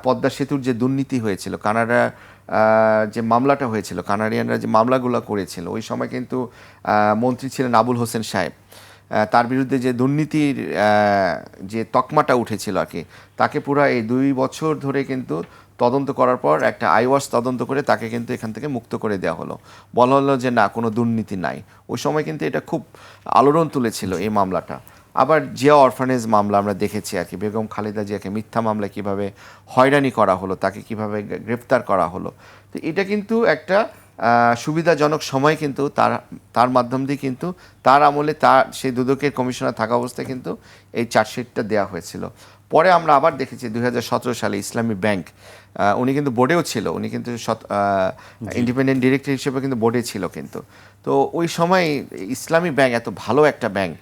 পদ্মা সেতুর যে দুর্নীতি হয়েছিল, কানাডার যে মামলাটা হয়েছিল, কানাডিয়ানরা যে মামলাগুলো করেছিল, ওই সময় কিন্তু মন্ত্রী ছিলেন আবুল হোসেন সাহেব, তার বিরুদ্ধে যে দুর্নীতির যে তকমাটা উঠেছিল আর কি, তাকে পুরো এই 2 বছর ধরে কিন্তু তদন্ত করার পর একটা আইওয়াস তদন্ত করে তাকে কিন্তু এখান থেকে মুক্ত করে দেওয়া হলো, বলা হলো যে না, কোনো দুর্নীতি নাই। ওই সময় কিন্তু এটা খুব আলোড়ন তুলেছিল এই মামলাটা। আবার জিয়া অরফানেজ মামলা আমরা দেখেছি আর কি, বেগম খালেদা জিয়াকে মিথ্যা মামলায় কীভাবে হয়রানি করা হলো, তাকে কিভাবে গ্রেফতার করা হলো। তো এটা কিন্তু একটা সুবিধাজনক সময় কিন্তু তার মাধ্যম দিয়ে কিন্তু তার আমলে সেই দুদকের কমিশনার থাকা অবস্থায় কিন্তু এই চার্জশিটটা দেওয়া হয়েছিল। পরে আমরা আবার দেখেছি 2017 সালে ইসলামী ব্যাংক, উনি কিন্তু বোর্ডেও ছিল, উনি কিন্তু ইন্ডিপেন্ডেন্ট ডিরেক্টর হিসেবে কিন্তু বোর্ডে ছিল কিন্তু। তো ওই সময় ইসলামী ব্যাংক এত ভালো একটা ব্যাংক,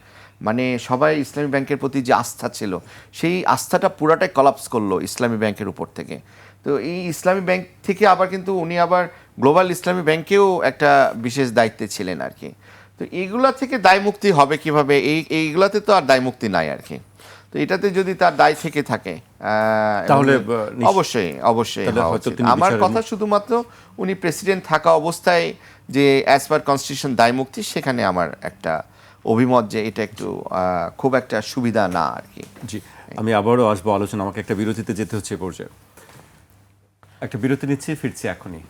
মানে সবাই ইসলামী ব্যাংকের প্রতি যে আস্থা ছিল, সেই আস্থাটা পুরাটাই কলাপস করলো ইসলামী ব্যাংকের উপর থেকে। তো এই ইসলামী ব্যাংক থেকে আবার কিন্তু উনি আবার গ্লোবাল ইসলামী ব্যাংকেও একটা বিশেষ দায়িত্বে ছিলেন আর কি। তো এইগুলা থেকে দায়মুক্তি হবে কিভাবে? এইগুলাতে তো আর দায়মুক্তি নাই আর কি। তো এটাতে যদি তার দায় থেকে থাকে তাহলে অবশ্যই হওয়া উচিত। আমার কথা শুধুমাত্র উনি প্রেসিডেন্ট থাকা অবস্থায় যে অ্যাজ পার কনস্টিটিউশন দায়মুক্তি, সেখানে আমার একটা অভিমত যে এটা একটু খুব একটা সুবিধা না আর কি। জি, আমি আবারও আসবো আলোচনা, আমাকে একটা বিরতিতে যেতে হচ্ছে পর্যায়ে। একটা বিরতি নিচ্ছি, ফিরছি এখনই।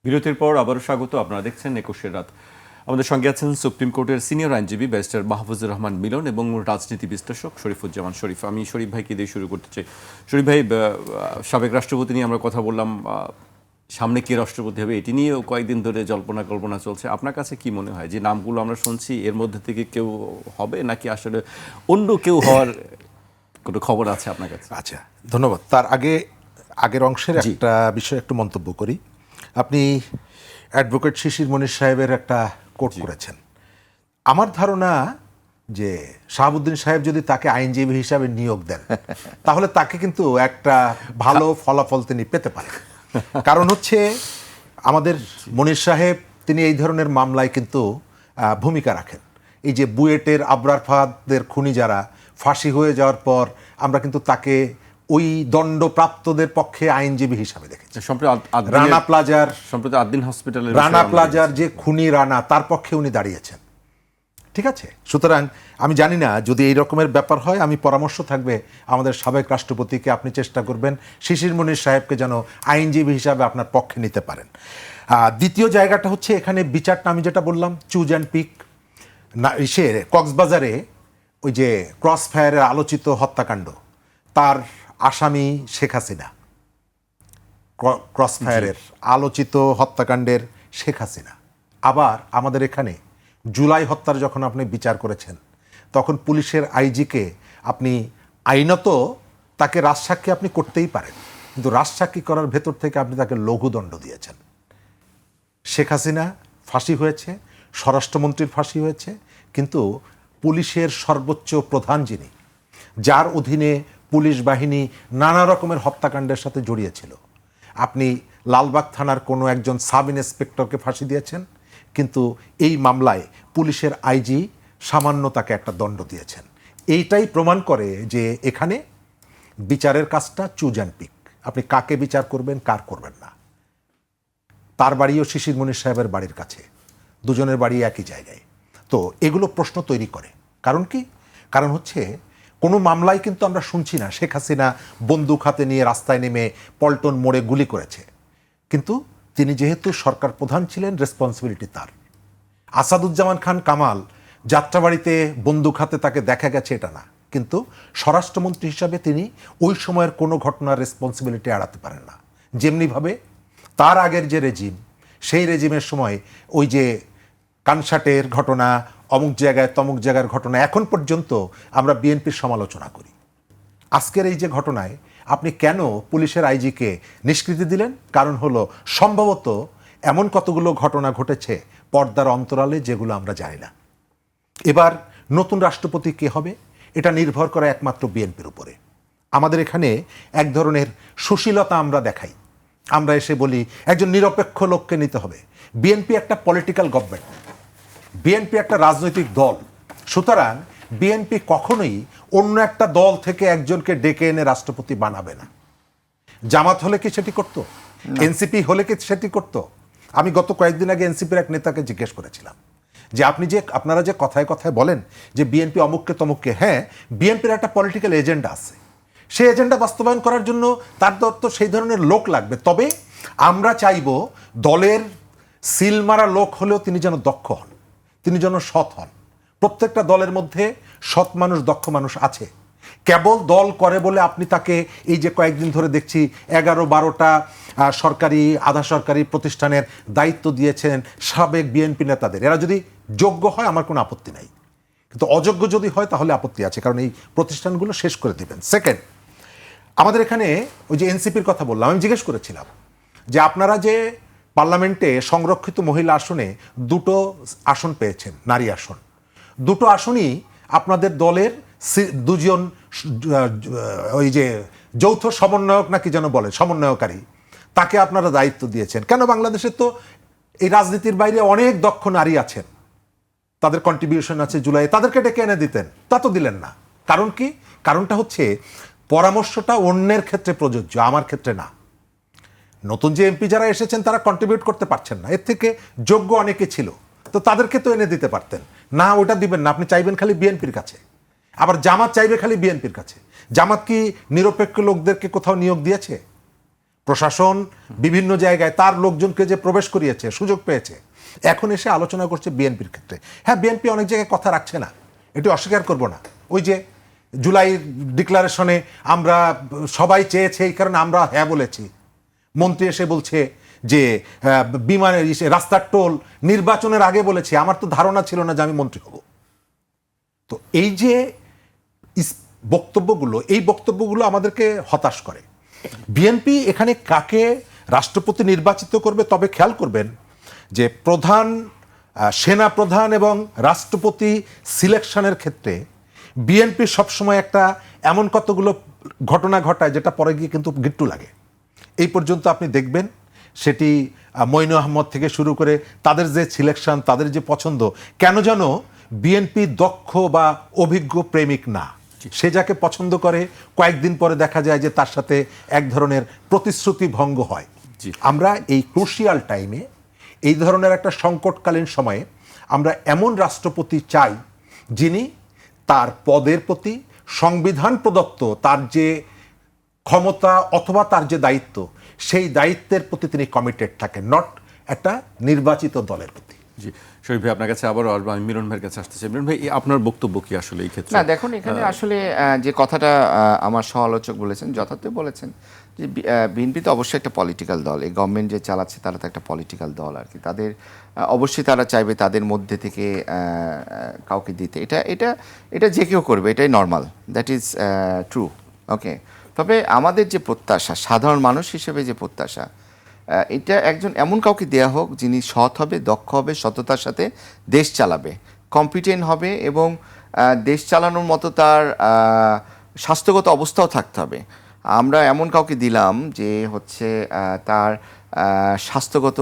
বিরতির পর আবারও স্বাগত, আপনারা দেখছেন 21 রাত। আমাদের সঙ্গে আছেন সুপ্রিম কোর্টের সিনিয়র আইনজীবী ব্যারিস্টার মাহফুজুর রহমান মিলন এবং রাজনীতি বিশ্লেষক শরীফুজ্জামান শরীফ। আমি শরীফ ভাইকে দিয়ে শুরু করতে চাই। শরীফ ভাই, সাবেক রাষ্ট্রপতি নিয়ে আমরা কথা বললাম, সামনে কে রাষ্ট্রপতি হবে এটি নিয়েও কয়েকদিন ধরে জল্পনা কল্পনা চলছে। আপনার কাছে কি মনে হয় যে নামগুলো আমরা শুনছি, এর মধ্যে থেকে কেউ হবে নাকি আসলে অন্য কেউ হওয়ার কোনো খবর আছে আপনার কাছে? আচ্ছা, ধন্যবাদ। তার আগের অংশের একটা বিষয়ে একটু মন্তব্য করি। আপনি অ্যাডভোকেট শিশির মনির সাহেবের একটা কোট করেছেন, আমার ধারণা যে শাহাবুদ্দিন সাহেব যদি তাকে আইনজীবী হিসাবে নিয়োগ দেন তাহলে তাকে কিন্তু একটা ভালো ফলাফল তিনি পেতে পারেন। কারণ হচ্ছে আমাদের মনির সাহেব তিনি এই ধরনের মামলায় কিন্তু ভূমিকা রাখেন। এই যে বুয়েটের আবরার ফাহাদের খুনি যারা ফাঁসি হয়ে যাওয়ার পর আমরা কিন্তু তাকে ওই দণ্ডপ্রাপ্তদের পক্ষে আইনজীবী হিসাবে দেখেছি। রানা প্লাজার সম্প্রতি আদ্দিন হসপিটালের রানা প্লাজার যে খুনি রানা তার পক্ষে উনি দাঁড়িয়েছেন। ঠিক আছে, সুতরাং আমি জানি না যদি এই রকমের ব্যাপার হয়, আমি পরামর্শ থাকবে আমাদের সাবেক রাষ্ট্রপতিকে, আপনি চেষ্টা করবেন শিশির মনির সাহেবকে যেন আইনজীবী হিসাবে আপনার পক্ষে নিতে পারেন। দ্বিতীয় জায়গাটা হচ্ছে এখানে বিচারটা আমি যেটা বললাম চুজ অ্যান্ড পিক না, কক্সবাজারে ওই যে ক্রস ফায়ারের আলোচিত হত্যাকাণ্ড, তার আসামি শেখ হাসিনা, ক্রস ফায়ারের আলোচিত হত্যাকাণ্ডের শেখ হাসিনা। আবার আমাদের এখানে জুলাই হত্যার যখন আপনি বিচার করেছেন তখন পুলিশের আইজিকে আপনি আইনত তাকে রাজসাক্ষী আপনি করতেই পারেন, কিন্তু রাজসাক্ষী করার ভেতর থেকে আপনি তাকে লঘুদণ্ড দিয়েছেন। শেখ হাসিনা ফাঁসি হয়েছে, স্বরাষ্ট্রমন্ত্রীর ফাঁসি হয়েছে, কিন্তু পুলিশের সর্বোচ্চ প্রধান যিনি, যার অধীনে পুলিশ বাহিনী নানা রকমের হত্যাকাণ্ডের সাথে জড়িয়েছিল, আপনি লালবাগ থানার কোনো একজন সাব ইন্সপেক্টরকে ফাঁসি দিয়েছেন, কিন্তু এই মামলায় পুলিশের আইজি সামান্য তাকে একটা দণ্ড দিয়েছেন। এইটাই প্রমাণ করে যে এখানে বিচারের কাজটা চুজ অ্যান্ড পিক, আপনি কাকে বিচার করবেন কার করবেন না। তার বাড়িও শিশির মনির সাহেবের বাড়ির কাছে, দুজনের বাড়ি একই জায়গায়। তো এগুলো প্রশ্ন তৈরি করে। কারণ কি? কারণ হচ্ছে কোনো মামলায় কিন্তু আমরা শুনছি না শেখ হাসিনা বন্দুক হাতে নিয়ে রাস্তায় নেমে পল্টন মোড়ে গুলি করেছে, কিন্তু তিনি যেহেতু সরকার প্রধান ছিলেন, রেসপন্সিবিলিটি তার। আসাদুজ্জামান খান কামাল যাত্রাবাড়িতে বন্দুক হাতে তাকে দেখা গেছে এটা না, কিন্তু স্বরাষ্ট্রমন্ত্রী হিসাবে তিনি ওই সময়ের কোনো ঘটনার রেসপন্সিবিলিটি এড়াতে পারেন না। যেমনিভাবে তার আগের যে রেজিম, সেই রেজিমের সময় ওই যে কানসাটের ঘটনা, অমুক জায়গায় তমুক জায়গার ঘটনা, এখন পর্যন্ত আমরা বিএনপির সমালোচনা করি। আজকের এই যে ঘটনায় আপনি কেন পুলিশের আইজিকে নিষ্কৃতি দিলেন? কারণ হলো সম্ভবত এমন কতগুলো ঘটনা ঘটেছে পর্দার অন্তরালে যেগুলো আমরা জানি না। এবার নতুন রাষ্ট্রপতি কে হবে এটা নির্ভর করে একমাত্র বিএনপির উপরে। আমাদের এখানে এক ধরনের সুশীলতা আমরা দেখাই, আমরা এসে বলি একজন নিরপেক্ষ লোককে নিতে হবে। বিএনপি একটা পলিটিক্যাল গভর্নমেন্ট, বিএনপি একটা রাজনৈতিক দল, সুতরাং বিএনপি কখনোই অন্য একটা দল থেকে একজনকে ডেকে এনে রাষ্ট্রপতি বানাবে না। জামাত হলে কি সেটি করতো? এনসিপি হলে কি সেটি করতো? আমি গত কয়েকদিন আগে এনসিপির এক নেতাকে জিজ্ঞেস করেছিলাম যে আপনারা যে কথায় কথায় বলেন যে বিএনপি অমুককে তমুককে, হ্যাঁ, বিএনপির একটা পলিটিক্যাল এজেন্ডা আছে, সেই এজেন্ডা বাস্তবায়ন করার জন্য তার তো সেই ধরনের লোক লাগবে। তবে আমরা চাইব দলের সিল মারা লোক হলেও তিনি যেন দক্ষ হন, তিনি যেন সৎ হন। প্রত্যেকটা দলের মধ্যে সৎ মানুষ, দক্ষ মানুষ আছে। কেবল দল করে বলে আপনি তাকে এই যে কয়েকদিন ধরে দেখছি 11-12টা সরকারি আধা সরকারি প্রতিষ্ঠানের দায়িত্ব দিয়েছেন সাবেক বিএনপি নেতাদের। এরা যদি যোগ্য হয় আমার কোনো আপত্তি নাই, কিন্তু অযোগ্য যদি হয় তাহলে আপত্তি আছে, কারণ এই প্রতিষ্ঠানগুলো শেষ করে দিবেন। সেকেন্ড, আমাদের এখানে ওই যে এনসিপির কথা বললাম, আমি জিজ্ঞেস করেছিলাম যে আপনারা যে পার্লামেন্টে সংরক্ষিত মহিলা আসনে 2টো আসন পেয়েছেন, নারী আসন, 2টো আসনই আপনাদের দলের 2জন ওই যে যৌথ সমন্বয়ক নাকি যেন বলে, সমন্বয়কারী, তাকে আপনারা দায়িত্ব দিয়েছেন। কেন? বাংলাদেশে তো এই রাজনীতির বাইরে অনেক দক্ষ নারী আছেন, তাদের কন্ট্রিবিউশন আছে জুলাই, তাদেরকে ডেকে এনে দিতেন, তা তো দিলেন না। কারণ কি? কারণটা হচ্ছে পরামর্শটা অন্যের ক্ষেত্রে প্রযোজ্য, আমার ক্ষেত্রে না। নতুন যে এমপি যারা এসেছেন তারা কন্ট্রিবিউট করতে পারছেন না, এর থেকে যোগ্য অনেকে ছিল, তো তাদেরকে তো এনে দিতে পারতেন না। ওটা দিবেন না, আপনি চাইবেন খালি বিএনপির কাছে। আবার জামাত চাইবে খালি বিএনপির কাছে। জামাত কি নিরপেক্ষ লোকদেরকে কোথাও নিয়োগ দিয়েছে? প্রশাসন বিভিন্ন জায়গায় তার লোকজনকে যে প্রবেশ করিয়েছে, সুযোগ পেয়েছে, এখন এসে আলোচনা করছে বিএনপির ক্ষেত্রে। হ্যাঁ, বিএনপি অনেক জায়গায় কথা রাখছে না, এটি অস্বীকার করব না। ওই যে জুলাই ডিক্লারেশনে আমরা সবাই চেয়েছে, এই কারণে আমরা হ্যাঁ বলেছি। মন্ত্রী এসে বলছে যে বিমানের রাস্তার টোল নির্বাচনের আগে বলেছি, আমার তো ধারণা ছিল না যে আমি মন্ত্রী হব। তো এই যে বক্তব্যগুলো, এই বক্তব্যগুলো আমাদেরকে হতাশ করে। বিএনপি এখানে কাকে রাষ্ট্রপতি নির্বাচিত করবে, তবে খেয়াল করবেন যে প্রধান সেনাপ্রধান এবং রাষ্ট্রপতি সিলেকশনের ক্ষেত্রে বিএনপি সবসময় একটা এমন কতগুলো ঘটনা ঘটায় যেটা পরে গিয়ে কিন্তু গিট্টু লাগে। এই পর্যন্ত আপনি দেখবেন সেটি মঈন আহমদ থেকে শুরু করে তাদের যে সিলেকশন, তাদের যে পছন্দ, কেন যেন বিএনপি দক্ষ বা অভিজ্ঞ প্রেমিক না। সে যাকে পছন্দ করে কয়েকদিন পরে দেখা যায় যে তার সাথে এক ধরনের প্রতিশ্রুতি ভঙ্গ হয়। আমরা এই ক্রুশিয়াল টাইমে, এই ধরনের একটা সংকটকালীন সময়ে আমরা এমন রাষ্ট্রপতি চাই যিনি তার পদের প্রতি সংবিধান প্রদত্ত তার যে ক্ষমতা অথবা তার যে দায়িত্ব, সেই দায়িত্বের প্রতি তিনি কমিটেড থাকেন, নট একটা নির্বাচিত দলের প্রতি। জি, শরীফ ভাই আপনার কাছে আবারও আসবো, আমি মিলন ভাইয়ের কাছে আসতে চাই। মিলন ভাই, আপনার বক্তব্য কি আসলে এই ক্ষেত্রে? না, দেখুন এখানে আসলে যে কথাটা আমার সহ-আলোচক বলেছেন, যথার্থ বলেছেন যে বিএনপি তো অবশ্যই একটা পলিটিক্যাল দল। এই গভর্নমেন্ট যে চালাচ্ছে তারা তো একটা পলিটিক্যাল দল আর কি। তাদের অবশ্যই তারা চাইবে তাদের মধ্যে থেকে কাউকে দিতে। এটা যে কেউ করবে, এটাই নর্মাল, দ্যাট ইজ ট্রু। ওকে, তবে আমাদের যে প্রত্যাশা, সাধারণ মানুষ হিসেবে যে প্রত্যাশা, এটা একজন এমন কাউকে দেয়া হোক যিনি সৎ হবে, দক্ষ হবে, সততার সাথে দেশ চালাবে, কম্পিটেন্ট হবে এবং দেশ চালানোর মতো তার স্বাস্থ্যগত অবস্থাও থাকতে হবে। আমরা এমন কাউকে দিলাম যে হচ্ছে তার স্বাস্থ্যগত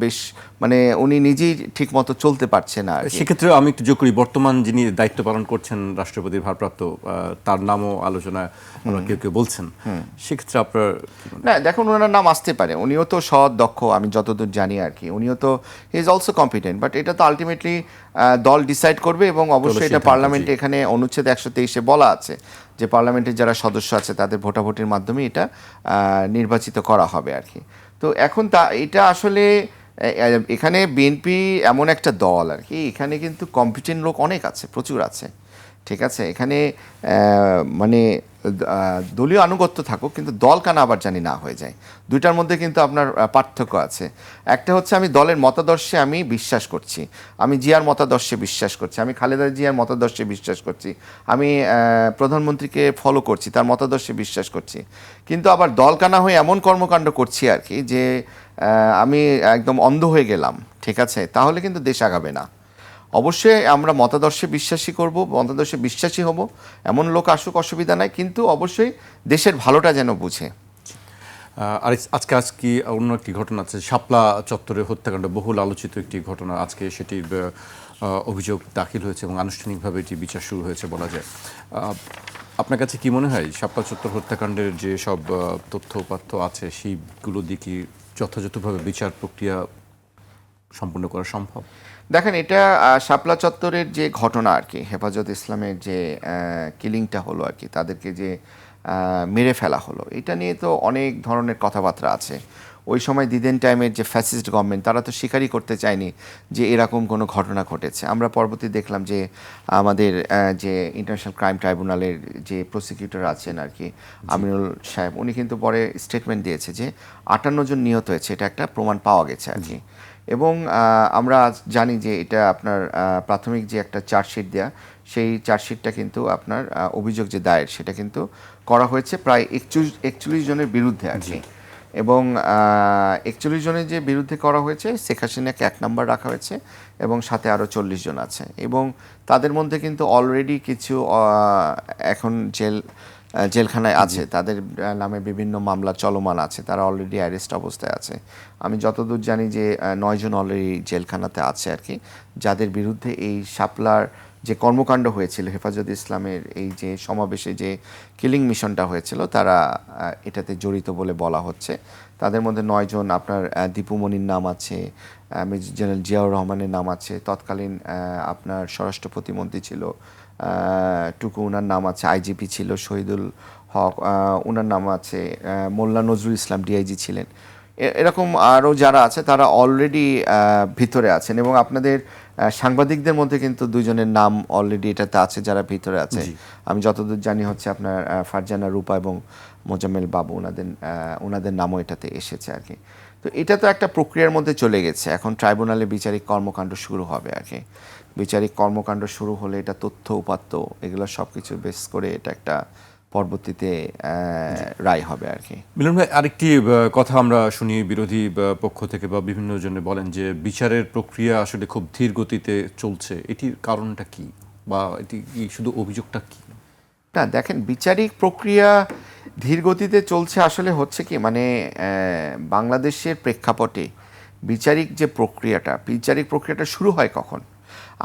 বেশ, মানে উনি নিজেই ঠিক মতো চলতে পারছে না। সেক্ষেত্রে আমি একটু যোগ করি, বর্তমান যিনি দায়িত্ব পালন করছেন রাষ্ট্রপতির ভারপ্রাপ্ত, তার নামও আলোচনা কেউ কেউ বলছেন, সেক্ষেত্রে আপনার? না, দেখুন ওনার নাম আসতে পারে, উনিও তো সৎ, দক্ষ, আমি যতদূর জানি আর কি, উনিও তো he is also competent, but এটা তো আলটিমেটলি দল ডিসাইড করবে এবং অবশ্যই এটা পার্লামেন্টে, এখানে অনুচ্ছেদ 123-এ বলা আছে যে পার্লামেন্টের যারা সদস্য আছে তাদের ভোটাভুটির মাধ্যমে এটা নির্বাচিত করা হবে আর কি। তো এখন এটা আসলে এখানে বিএনপি এমন একটা দল আর কি, এখানে কিন্তু কম্পিটেন্ট লোক অনেক আছে, প্রচুর আছে, ঠিক আছে। এখানে মানে দলীয় আনুগত্য থাকুক কিন্তু দল কানা আবার জানি না হয়ে যায়। দুইটার মধ্যে কিন্তু আপনার পার্থক্য আছে। একটা হচ্ছে আমি দলের মতাদর্শে আমি বিশ্বাস করছি, আমি জিয়ার মতাদর্শে বিশ্বাস করছি, আমি খালেদা জিয়ার মতাদর্শে বিশ্বাস করছি, আমি প্রধানমন্ত্রীকে ফলো করছি, তার মতাদর্শে বিশ্বাস করছি, কিন্তু আবার দল কানা হয়ে এমন কর্মকাণ্ড করছি আর কি যে আমি একদম অন্ধ হয়ে গেলাম, ঠিক আছে, তাহলে কিন্তু দেশ আগাবে না। অবশ্যই আমরা মতাদর্শে বিশ্বাসী করব, মতাদর্শে বিশ্বাসী হব, এমন লোক আসুক, অসুবিধা নাই, কিন্তু অবশ্যই দেশের ভালোটা যেন বুঝে। আর আজকে অন্য একটি ঘটনা আছে, শাপলা চত্বরে হত্যাকাণ্ড, বহুল আলোচিত একটি ঘটনা। আজকে সেটির অভিযোগ দাখিল হয়েছে এবং আনুষ্ঠানিকভাবে এটি বিচার শুরু হয়েছে বলা যায়। আপনার কাছে কি মনে হয় শাপলা চত্বর হত্যাকাণ্ডের যে সব তথ্য উপাত্ত আছে সেইগুলো দিয়ে কি যথাযথভাবে বিচার প্রক্রিয়া সম্পূর্ণ করা সম্ভব? দেখেন, এটা শাপলা চত্বরের যে ঘটনা আর কি, হেফাজত ইসলামের যে কিলিংটা হলো আর কি, তাদেরকে যে মেরে ফেলা হলো, এটা নিয়ে তো অনেক ধরনের কথাবার্তা আছে। ওই সময় দিদেন টাইমের যে ফ্যাসিস্ট গভর্নমেন্ট, তারা তো স্বীকারই করতে চায়নি যে এরকম কোনো ঘটনা ঘটেছে। আমরা পরবর্তী দেখলাম যে আমাদের যে ইন্টারন্যাশনাল ক্রাইম ট্রাইব্যুনালের যে প্রসিকিউটর আছেন আর কি, আমিনুল সাহেব, উনি কিন্তু পরে স্টেটমেন্ট দিয়েছে যে 58 জন নিহত হয়েছে, এটা একটা প্রমাণ পাওয়া গেছে আর কি। এবং আমরা জানি যে এটা আপনার প্রাথমিক যে একটা চার্জশিট দেয়া, সেই চার্জশিটটা কিন্তু আপনার অভিযোগ যে দায়ের সেটা কিন্তু করা হয়েছে প্রায় 41 জনের বিরুদ্ধে আর কি। এবং 41 জনের যে বিরুদ্ধে করা হয়েছে, শেখ হাসিনাকে 1 নম্বর রাখা হয়েছে এবং সাথে আরও 40 জন আছে, এবং তাদের মধ্যে কিন্তু অলরেডি কিছু এখন জেলখানায় আছে, তাদের নামে বিভিন্ন মামলা চলমান আছে, তারা অলরেডি অ্যারেস্ট অবস্থায় আছে। আমি যতদূর জানি যে 9 জন অলরেডি জেলখানাতে আছে আর কি, যাদের বিরুদ্ধে এই শাপলার যে কর্মকাণ্ড হয়েছিল, হেফাজত ইসলামের এই যে সমাবেশে যে কিলিং মিশনটা হয়েছিল, তারা এটাতে জড়িত বলে বলা হচ্ছে। তাদের মধ্যে 9 জন, আপনার দীপুমণির নাম আছে, মেজর জেনারেল জিয়াউর রহমানের নাম আছে, তৎকালীন আপনার স্বরাষ্ট্র প্রতিমন্ত্রী ছিল টুকু, ওনার নাম আছে, আইজিপি ছিল শহীদুল হক, ওনার নাম আছে, মোল্লা নজরুল ইসলাম ডিআইজি ছিলেন, এরকম আরও যারা আছে তারা অলরেডি ভিতরে আছেন। এবং আপনাদের সাংবাদিকদের মধ্যে কিন্তু 2 জনের নাম অলরেডি এটাতে আছে যারা ভিতরে আছে। আমি যতদূর জানি হচ্ছে আপনার ফারজানা রূপা এবং মোজাম্মেল বাবু, ওনাদের নামও এটাতে এসেছে আর কি। তো এটা তো একটা প্রক্রিয়ার মধ্যে চলে গেছে, এখন ট্রাইব্যুনালে বিচারিক কর্মকাণ্ড শুরু হবে আর কি। বিচারিক কর্মকাণ্ড শুরু হলে এটা তথ্য উপাত্ত এগুলো সব কিছু বেস করে এটা একটা পরবর্তীতে রায় হবে আর কি। মিলন ভাই, আরেকটি কথা আমরা শুনি বিরোধী পক্ষ থেকে বা বিভিন্ন জনে বলেন যে বিচারের প্রক্রিয়া আসলে খুব ধীর গতিতে চলছে, এটির কারণটা কি বা এটি কি শুধু অভিযোগটা কি? না দেখেন, বিচারিক প্রক্রিয়া ধীর গতিতে চলছে আসলে হচ্ছে কি মানে বাংলাদেশের প্রেক্ষাপটে বিচারিক প্রক্রিয়াটা শুরু হয় কখন?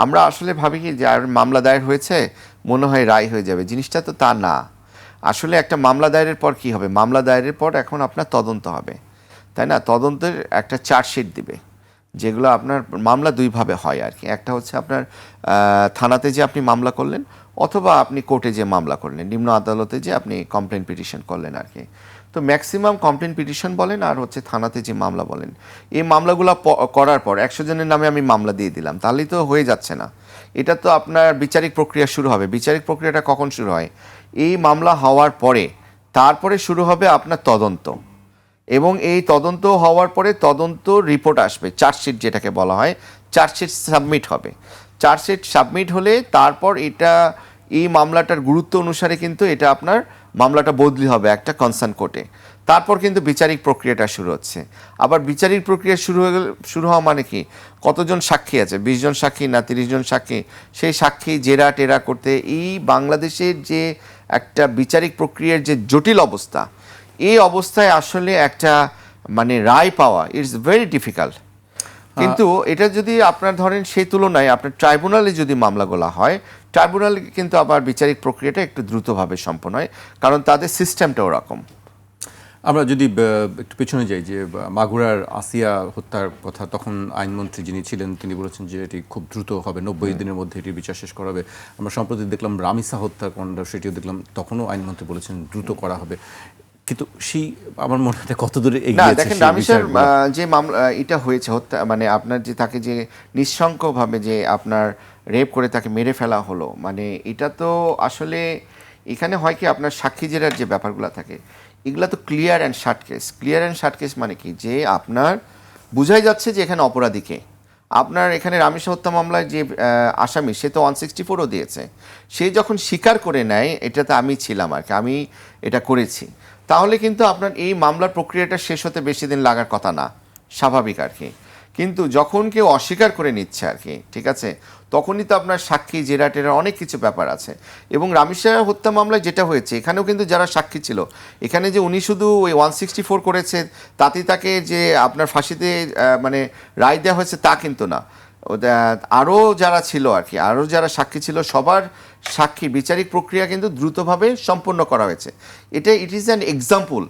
আমরা আসলে ভাবি কি যে আর মামলা দায়ের হয়েছে মনে হয় রায় হয়ে যাবে, জিনিসটা তো তা না। আসলে একটা মামলা দায়েরের পর কি হবে? মামলা দায়েরের পর এখন আপনার তদন্ত হবে, তাই না? তদন্তের একটা চার্জশিট দিবে, যেগুলো আপনার মামলা দুইভাবে হয় আর কি। একটা হচ্ছে আপনার থানাতে যে আপনি মামলা করলেন, অথবা আপনি কোর্টে যে মামলা করলেন, নিম্ন আদালতে যে আপনি কমপ্লেন পিটিশন করলেন আর কি। তো ম্যাক্সিমাম কমপ্লেন পিটিশন বলেন আর হচ্ছে থানাতে যে মামলা বলেন, এই মামলাগুলো করার পর 100 জনের নামে আমি মামলা দিয়ে দিলাম, তাহলেই তো হয়ে যাচ্ছে না। এটা তো আপনার বিচারিক প্রক্রিয়া শুরু হবে। বিচারিক প্রক্রিয়াটা কখন শুরু হয়? এই মামলা হওয়ার পরে, তারপরে শুরু হবে আপনার তদন্ত, এবং এই তদন্ত হওয়ার পরে তদন্ত রিপোর্ট আসবে, চার্জশিট যেটাকে বলা হয়, চার্জশিট সাবমিট হবে। চার্জশিট সাবমিট হলে তারপর এটা এই মামলাটার গুরুত্ব অনুসারে কিন্তু এটা আপনার মামলাটা বদলি হবে একটা কনসার্ন কোর্টে। তারপর কিন্তু বিচারিক প্রক্রিয়াটা শুরু হচ্ছে। আবার বিচারিক প্রক্রিয়া শুরু হওয়া মানে কি? কতজন সাক্ষী আছে? 20 জন সাক্ষী না 30 জন সাক্ষী? সেই সাক্ষী জেরা টেরা করতে এই বাংলাদেশের যে একটা বিচারিক প্রক্রিয়ার যে জটিল অবস্থা, এই অবস্থায় আসলে একটা মানে রায় পাওয়া ইটস ভেরি ডিফিকাল্ট। কিন্তু এটা যদি আপনার ধরেন সেই তুলনায় আপনার ট্রাইব্যুনালে যদি মামলাগুলো হয়, ট্রাইব্যুনালে কিন্তু আবার বিচারিক প্রক্রিয়াটা একটু দ্রুতভাবে সম্পন্ন হয়, কারণ তাদের সিস্টেমটা ওরকম। আমরা যদি একটু পেছনে যাই, যে মাগুরার আসিয়া হত্যার কথা, তখন আইনমন্ত্রী যিনি ছিলেন তিনি বলেছেন যে এটি খুব দ্রুত হবে, 90 দিনের মধ্যে এটির বিচার শেষ করা হবে। আমরা সম্প্রতি দেখলাম রামিসা হত্যাকাণ্ড, সেটিও দেখলাম, তখনও আইনমন্ত্রী বলেছেন দ্রুত করা হবে। কিন্তু সেই আমার মনে হয় কত দূরে না এগিয়েছে দেখেন, রামিসার যে মামলা এটা হয়েছে হত্যা, মানে আপনার যে তাকে যে নিঃশঙ্কভাবে যে আপনার রেপ করে তাকে মেরে ফেলা হলো, মানে এটা তো আসলে এখানে হয় কি আপনার সাক্ষী জেরার যে ব্যাপারগুলো থাকে, এগুলো তো clear and shirt case. Clear and shirt case মানে কি? যে আপনার বোঝাই যাচ্ছে যে এখানে অপরাধীকে। আপনার এখানে রামিসা হত্যা মামলায় যে আসামি, সে তো 164ও দিয়েছে। সে যখন স্বীকার করে নেয় এটাতে আমি ছিলাম আর কি, আমি এটা করেছি, তাহলে কিন্তু আপনার এই মামলার প্রক্রিয়াটা শেষ হতে বেশি দিন লাগার কথা না, স্বাভাবিক আর কি। কিন্তু যখন কেউ অস্বীকার করে নিচ্ছে আর কি, ঠিক আছে, তখনই তো আপনার সাক্ষী জেরা টেরা অনেক কিছু ব্যাপার আছে। এবং রামিসা হত্যা মামলায় যেটা হয়েছে, এখানেও কিন্তু যারা সাক্ষী ছিল, এখানে যে উনি শুধু ওই 164 করেছে তাতেই তাকে যে আপনার ফাঁসিতে মানে রায় দেওয়া হয়েছে তা কিন্তু না। আরও যারা ছিল আর কি, আরও যারা সাক্ষী ছিল, সবার সাক্ষী বিচারিক প্রক্রিয়া কিন্তু দ্রুতভাবে সম্পন্ন করা হয়েছে। It is an example.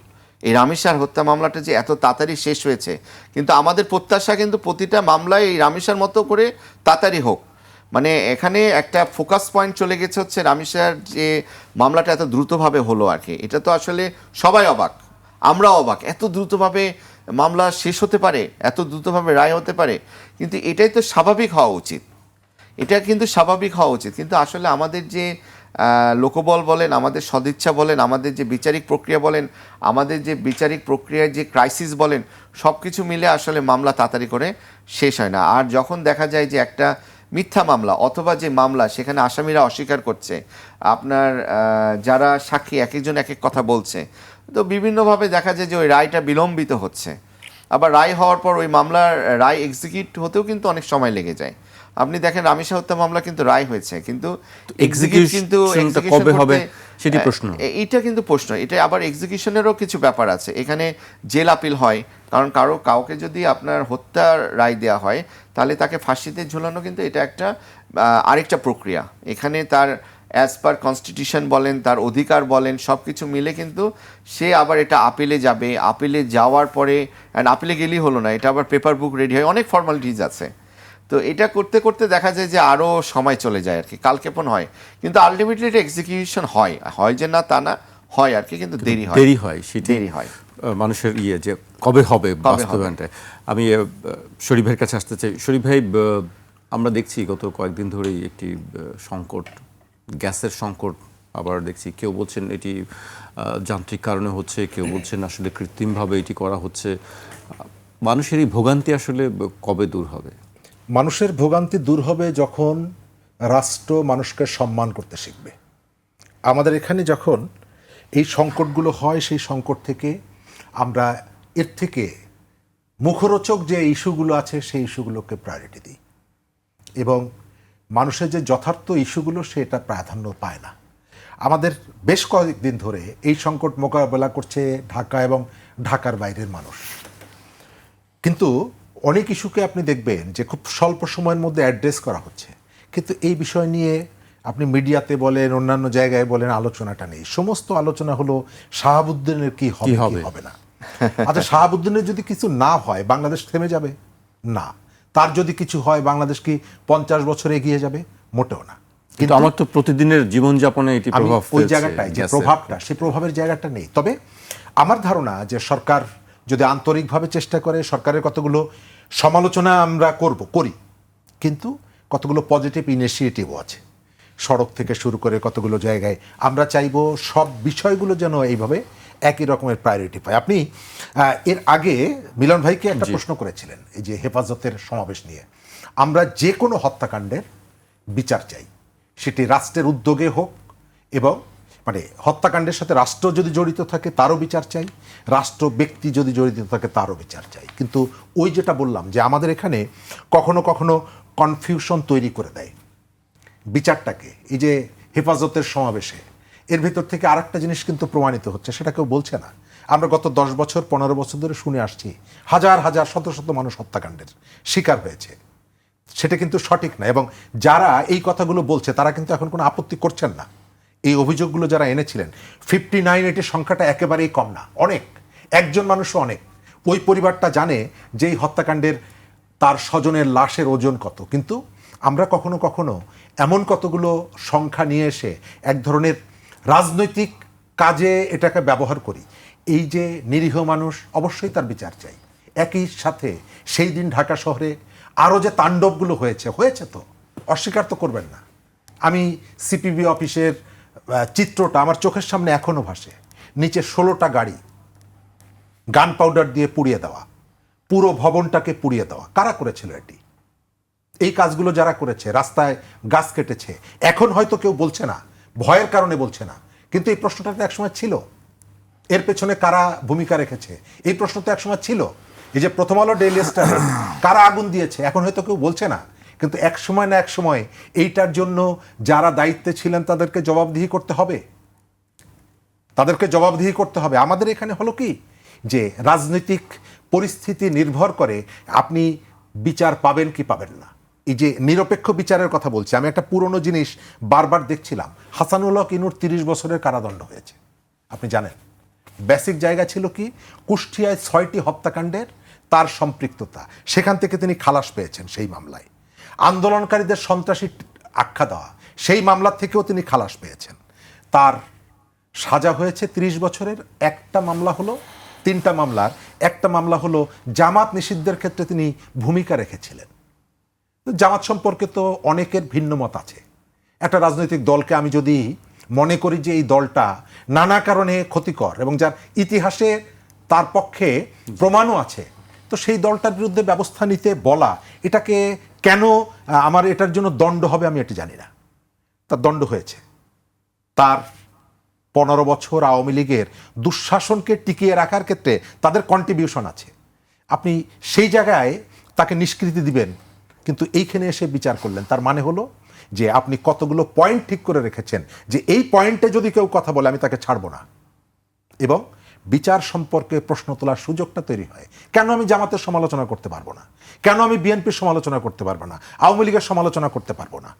এই রামিসার হত্যা মামলাটা যে এত তাড়াতাড়ি শেষ হয়েছে, কিন্তু আমাদের প্রত্যাশা কিন্তু প্রতিটা মামলায় এই রামিসার মতো করে তাড়াতাড়ি হোক। মানে এখানে একটা ফোকাস পয়েন্ট চলে গেছে হচ্ছে রামিসার যে মামলাটা এত দ্রুতভাবে হলো আর কি। এটা তো আসলে সবাই অবাক, আমরা অবাক, এত দ্রুতভাবে মামলা শেষ হতে পারে, এত দ্রুতভাবে রায় হতে পারে। কিন্তু এটাই তো স্বাভাবিক হওয়া উচিত, এটা কিন্তু স্বাভাবিক হওয়া উচিত। কিন্তু আসলে আমাদের যে লোকবল বলেন, আমাদের সদিচ্ছা বলেন, আমাদের যে বিচারিক প্রক্রিয়া বলেন, আমাদের যে বিচারিক প্রক্রিয়ার যে ক্রাইসিস বলেন, সব কিছু মিলে আসলে মামলা তাড়াতাড়ি করে শেষ হয় না। আর যখন দেখা যায় যে একটা মিথ্যা মামলা অথবা যে মামলা, সেখানে আসামিরা অস্বীকার করছে, আপনার যারা সাক্ষী এক একজন এক এক কথা বলছে, তো বিভিন্নভাবে দেখা যায় যে ওই রায়টা বিলম্বিত হচ্ছে। আবার রায় হওয়ার পর ওই মামলার রায় এক্সিকিউট হতেও কিন্তু অনেক সময় লেগে যায়। আপনি দেখেন রামিসা হত্যা মামলা কিন্তু রায় হয়েছে, কিন্তু এক্সিকিউশনটা কবে হবে সেটি প্রশ্ন। এটা কিন্তু প্রশ্ন। এটা আবার এক্সিকিউশনেরও কিছু ব্যাপার আছে। এখানে জেল আপিল হয়, কারণ কাউকে যদি আপনার হত্যার রায় দেওয়া হয় তাহলে তাকে ফাঁসিতে ঝুলানো কিন্তু এটা একটা আরেকটা প্রক্রিয়া। এখানে তার অ্যাজ পার কনস্টিটিউশন বলেন, তার অধিকার বলেন, সব কিছু মিলে কিন্তু সে আবার এটা আপিলে যাবে। আপিলে যাওয়ার পরে, আপিলে গেলেই হলো না, এটা আবার পেপার বুক রেডি হয়, অনেক ফর্মালিটিজ আছে। তো এটা করতে করতে দেখা যায় যে আরও সময় চলে যায় আর কি, কালক্ষেপণ হয়। কিন্তু আলটিমেটলি এটা এক্সিকিউশন হয়, হয় যে না তা না, হয় আর কি, কিন্তু দেরি হয় সেটি দেরি হয় মানুষের যে কবে হবে বাস্তবায়নটা। আমি শরীফের কাছে আসতে চাই। শরীফ ভাই, আমরা দেখছি গত কয়েকদিন ধরেই একটি সংকট, গ্যাসের সংকট। আবার দেখছি কেউ বলছেন এটি যান্ত্রিক কারণে হচ্ছে, কেউ বলছেন আসলে কৃত্রিমভাবে এটি করা হচ্ছে। মানুষের এই ভোগান্তি আসলে কবে দূর হবে? মানুষের ভোগান্তি দূর হবে যখন রাষ্ট্র মানুষকে সম্মান করতে শিখবে। আমাদের এখানে যখন এই সংকটগুলো হয়, সেই সংকট থেকে আমরা এর থেকে মুখরোচক যে ইস্যুগুলো আছে সেই ইস্যুগুলোকে প্রায়োরিটি দিই এবং মানুষের যে যথার্থ ইস্যুগুলো সেটা প্রাধান্য পায় না। আমাদের বেশ কয়েকদিন ধরে এই সংকট মোকাবেলা করছে ঢাকা এবং ঢাকার বাইরের মানুষ, কিন্তু অনেক ইস্যুকে আপনি দেখবেন যে খুব স্বল্প সময়ের মধ্যে অ্যাড্রেস করা হচ্ছে, কিন্তু এই বিষয় নিয়ে আপনি মিডিয়াতে বলেন, অন্যান্য জায়গায় বলেন, আলোচনাটা নেই। সমস্ত আলোচনা হলো শাহাবুদ্দিনের কি হবে কি হবে না। আচ্ছা, শাহাবুদ্দিনের যদি কিছু না হয় বাংলাদেশ থেমে যাবে? না। তার যদি কিছু হয় বাংলাদেশ কি 50 বছর এগিয়ে যাবে? মোটেও না। কিন্তু আমার তো প্রতিদিনের জীবনযাপনে এটি প্রভাব ওই জায়গাটায় যে প্রভাবটা, সেই প্রভাবের জায়গাটা নেই। তবে আমার ধারণা যে সরকার যদি আন্তরিকভাবে চেষ্টা করে, সরকারের কতগুলো সমালোচনা আমরা করি, কিন্তু কতগুলো পজিটিভ ইনিশিয়েটিভও আছে। সড়ক থেকে শুরু করে কতগুলো জায়গায় আমরা চাইবো সব বিষয়গুলো যেন এইভাবে একই রকমের প্রায়োরিটি পায়। আপনি এর আগে মিলন ভাইকে একটা প্রশ্ন করেছিলেন এই যে হেফাজতের সমাবেশ নিয়ে। আমরা যে কোনো হত্যাকাণ্ডের বিচার চাই, সেটি রাষ্ট্রের উদ্যোগে হোক, এবং মানে হত্যাকাণ্ডের সাথে রাষ্ট্র যদি জড়িত থাকে তারও বিচার চাই, রাষ্ট্র ব্যক্তি যদি জড়িত থাকে তারও বিচার চাই। কিন্তু ওই যেটা বললাম যে আমাদের এখানে কখনো কখনো কনফিউশন তৈরি করে দেয় বিচারটাকে। এই যে হেফাজতের সমাবেশে এর ভিতর থেকে আরেকটা জিনিস কিন্তু প্রমাণিত হচ্ছে, সেটা কেউ বলছে না। আমরা গত 10 বছর 15 বছর ধরে শুনে আসছি হাজার হাজার শত শত মানুষ হত্যাকাণ্ডের শিকার হয়েছে। সেটা কিন্তু সঠিক না, এবং যারা এই কথাগুলো বলছে তারা কিন্তু এখন কোনো আপত্তি করছেন না। এই অভিযোগগুলো যারা এনেছিলেন 59, এটির সংখ্যাটা একেবারেই কম না, অনেক, একজন মানুষও অনেক। ওই পরিবারটা জানে যে এই হত্যাকাণ্ডের তার স্বজনের লাশের ওজন কত, কিন্তু আমরা কখনো কখনো এমন কতগুলো সংখ্যা নিয়ে এসে এক ধরনের রাজনৈতিক কাজে এটাকে ব্যবহার করি। এই যে নিরীহ মানুষ, অবশ্যই তার বিচার চাই। একই সাথে সেই দিন ঢাকা শহরে আরও যে তাণ্ডবগুলো হয়েছে তো অস্বীকার তো করবেন না। আমি সিপিবি অফিসের চিত্রটা আমার চোখের সামনে এখনও ভাসে। নিচে 16টা গাড়ি গান পাউডার দিয়ে পুড়িয়ে দেওয়া, পুরো ভবনটাকে পুড়িয়ে দেওয়া। কারা করেছিল এটি? এই কাজগুলো যারা করেছে, রাস্তায় গাছ কেটেছে, এখন হয়তো কেউ বলছে না, ভয়ের কারণে বলছে না, কিন্তু এই প্রশ্নটা তো একসময় ছিল। এর পেছনে কারা ভূমিকা রেখেছে এই প্রশ্ন তো একসময় ছিল। এই যে প্রথম আলো, ডেইলি স্টার, কারা আগুন দিয়েছে এখন হয়তো কেউ বলছে না, কিন্তু এক সময় না এক সময় এইটার জন্য যারা দায়িত্বে ছিলেন তাদেরকে জবাবদিহি করতে হবে, আমাদের এখানে হলো কি যে রাজনৈতিক পরিস্থিতি নির্ভর করে আপনি বিচার পাবেন কি পাবেন না। এই যে নিরপেক্ষ বিচারের কথা বলছি, আমি একটা পুরনো জিনিস বারবার দেখছিলাম। হাসানুল হক ইনুর 30 বছরের কারাদণ্ড হয়েছে, আপনি জানেন। বেসিক জায়গা ছিল কি, কুষ্টিয়ায় 6টি হত্যাকাণ্ডের তার সম্পৃক্ততা, সেখান থেকে তিনি খালাস পেয়েছেন সেই মামলায়। আন্দোলনকারীদের সন্ত্রাসী আখ্যা দেওয়া, সেই মামলা থেকেও তিনি খালাস পেয়েছেন। তার সাজা হয়েছে 30 বছরের। একটা মামলা হলো, 3টা মামলার একটা মামলা হলো জামাত নিষিদ্ধের ক্ষেত্রে তিনি ভূমিকা রেখেছিলেন। জামাত সম্পর্কে তো অনেকের ভিন্ন মত আছে। একটা রাজনৈতিক দলকে আমি যদি মনে করি যে এই দলটা নানা কারণে ক্ষতিকর এবং যার ইতিহাসে তার পক্ষে প্রমাণও আছে, তো সেই দলটার বিরুদ্ধে ব্যবস্থা নিতে বলা, এটাকে কেন আমার এটার জন্য দণ্ড হবে আমি এটি জানি না। তার দণ্ড হয়েছে। তার 15 বছর আওয়ামী লীগের দুঃশাসনকে টিকিয়ে রাখার ক্ষেত্রে তাদের কন্ট্রিবিউশন আছে। আপনি সেই জায়গায় তাকে নিষ্কৃতি দিবেন, কিন্তু এইখানে এসে বিচার করলেন, তার মানে হলো যে আপনি কতগুলো পয়েন্ট ঠিক করে রেখেছেন যে এই পয়েন্টে যদি কেউ কথা বলে আমি তাকে ছাড়ব না, এবং বিচার সম্পর্কে প্রশ্ন তোলার সুযোগটা তৈরি হয়। কেন আমি জামাতের সমালোচনা করতে পারবো না? কেন আমি বিএনপির সমালোচনা করতে পারবো না? আওয়ামী লীগের সমালোচনা করতে পারবো না?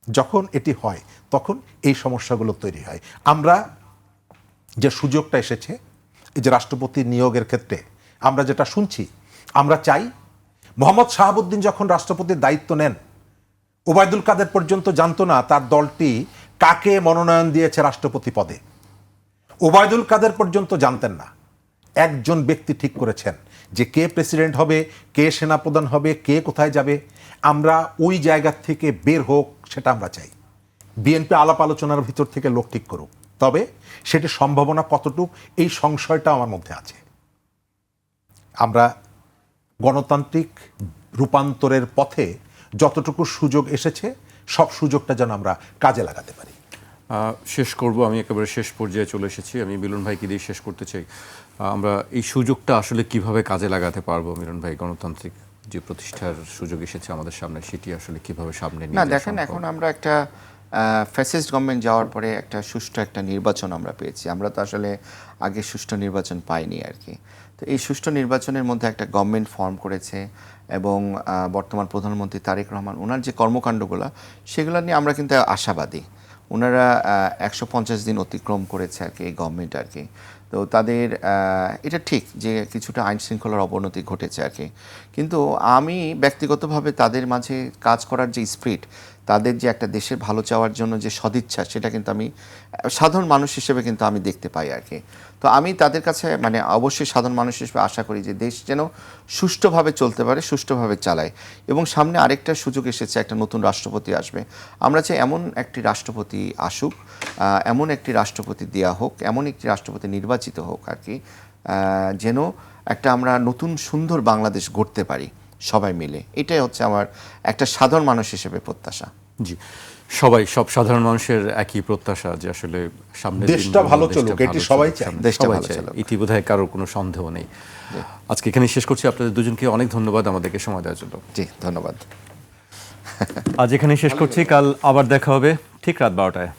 যখন এটি হয় তখন এই সমস্যাগুলো তৈরি হয়। আমরা যে সুযোগটা এসেছে এই যে রাষ্ট্রপতি নিয়োগের ক্ষেত্রে আমরা যেটা শুনছি, আমরা চাই মোহাম্মদ শাহাবুদ্দিন যখন রাষ্ট্রপতির দায়িত্ব নেন, ওবায়দুল কাদের পর্যন্ত জানতো না তার দলটি কাকে মনোনয়ন দিয়েছে রাষ্ট্রপতি পদে। ওবায়দুল কাদের পর্যন্ত জানতেন না। একজন ব্যক্তি ঠিক করেছেন যে কে প্রেসিডেন্ট হবে, কে সেনাপ্রধান হবে, কে কোথায় যাবে। আমরা ওই জায়গা থেকে বের হোক, সেটা আমরা চাই। বিএনপি আলাপ আলোচনার ভিতর থেকে লোক ঠিক করুক, তবে সেটি সম্ভাবনা কতটুক এই সংশয়টা আমার মধ্যে আছে। আমরা গণতান্ত্রিক রূপান্তরের পথে যতটুকু সুযোগ এসেছে সব সুযোগটা যেন আমরা কাজে লাগাতে পারি। শেষ করব, আমি একেবারে শেষ পর্যায়ে চলে এসেছি। আমি মিলন ভাইকে দিয়ে শেষ করতে চাই। আমরা এই সুযোগটা আসলে কিভাবে কাজে লাগাতে পারবো মিলন ভাই? গণতান্ত্রিক যে প্রতিষ্ঠার সুযোগ এসেছে আমাদের সামনে, সেটি আসলে কিভাবে সামনে নিয়ে না যাওয়া দেখেন, সম্ভব? এখন আমরা একটা ফ্যাসিস্ট গভর্নমেন্ট যাওয়ার পরে একটা সুষ্ঠু একটা নির্বাচন আমরা পেয়েছি। আমরা তো আসলে আগে সুষ্ঠু নির্বাচন পাইনি আর কি। তো এই সুষ্ঠু নির্বাচনের মধ্যে একটা গভর্নমেন্ট ফর্ম করেছে এবং বর্তমান প্রধানমন্ত্রী তারেক রহমান ওনার যে কর্মকাণ্ডগুলো সেগুলো নিয়ে আমরা কিন্তু আশাবাদী। ওনারা 150 দিন অতিক্রম করেছে আর কি এই গভর্নমেন্ট আর কি। তো তাদের এটা ঠিক যে কিছুটা আইন শৃঙ্খলার অবনতি ঘটেছে আর কি, কিন্তু আমি ব্যক্তিগতভাবে তাদের মাঝে কাজ করার যে স্পিরিট, তাদের যে একটা দেশের ভালো চাওয়ার জন্য যে সদিচ্ছা, সেটা কিন্তু আমি সাধারণ মানুষ হিসেবে কিন্তু আমি দেখতে পাই আর কি। তো আমি তাদের কাছে মানে অবশ্যই সাধারণ মানুষ হিসেবে আশা করি যে দেশ যেন সুষ্ঠুভাবে চলতে পারে, সুষ্ঠুভাবে চালায়। এবং সামনে আরেকটা সুযোগ এসেছে, একটা নতুন রাষ্ট্রপতি আসবে। আমরা চাই এমন একটি রাষ্ট্রপতি আসুক, এমন একটি রাষ্ট্রপতি দেয়া হোক, এমন একটি রাষ্ট্রপতি নির্বাচিত হোক আর কি, যেন একটা আমরা নতুন সুন্দর বাংলাদেশ গড়তে পারি সবাই মিলে। এটাই হচ্ছে আমার একটা সাধারণ মানুষ হিসেবে প্রত্যাশা। জি, সব সাধারণ মানুষের একই প্রত্যাশা যে আসলে সামনে দেশটা ভালো চলুক, এটি সবাই চায়। দেশটা ভালো চলুক। এটি বোধহয় কারোর কোনো সন্দেহ নেই। আজকে এখানে শেষ করছি। আপনাদের দুজনকে অনেক ধন্যবাদ আমাদেরকে সময় দেওয়ার জন্য। জি, ধন্যবাদ। আজ এখানে শেষ করছি। কাল আবার দেখা হবে ঠিক রাত 12টায়।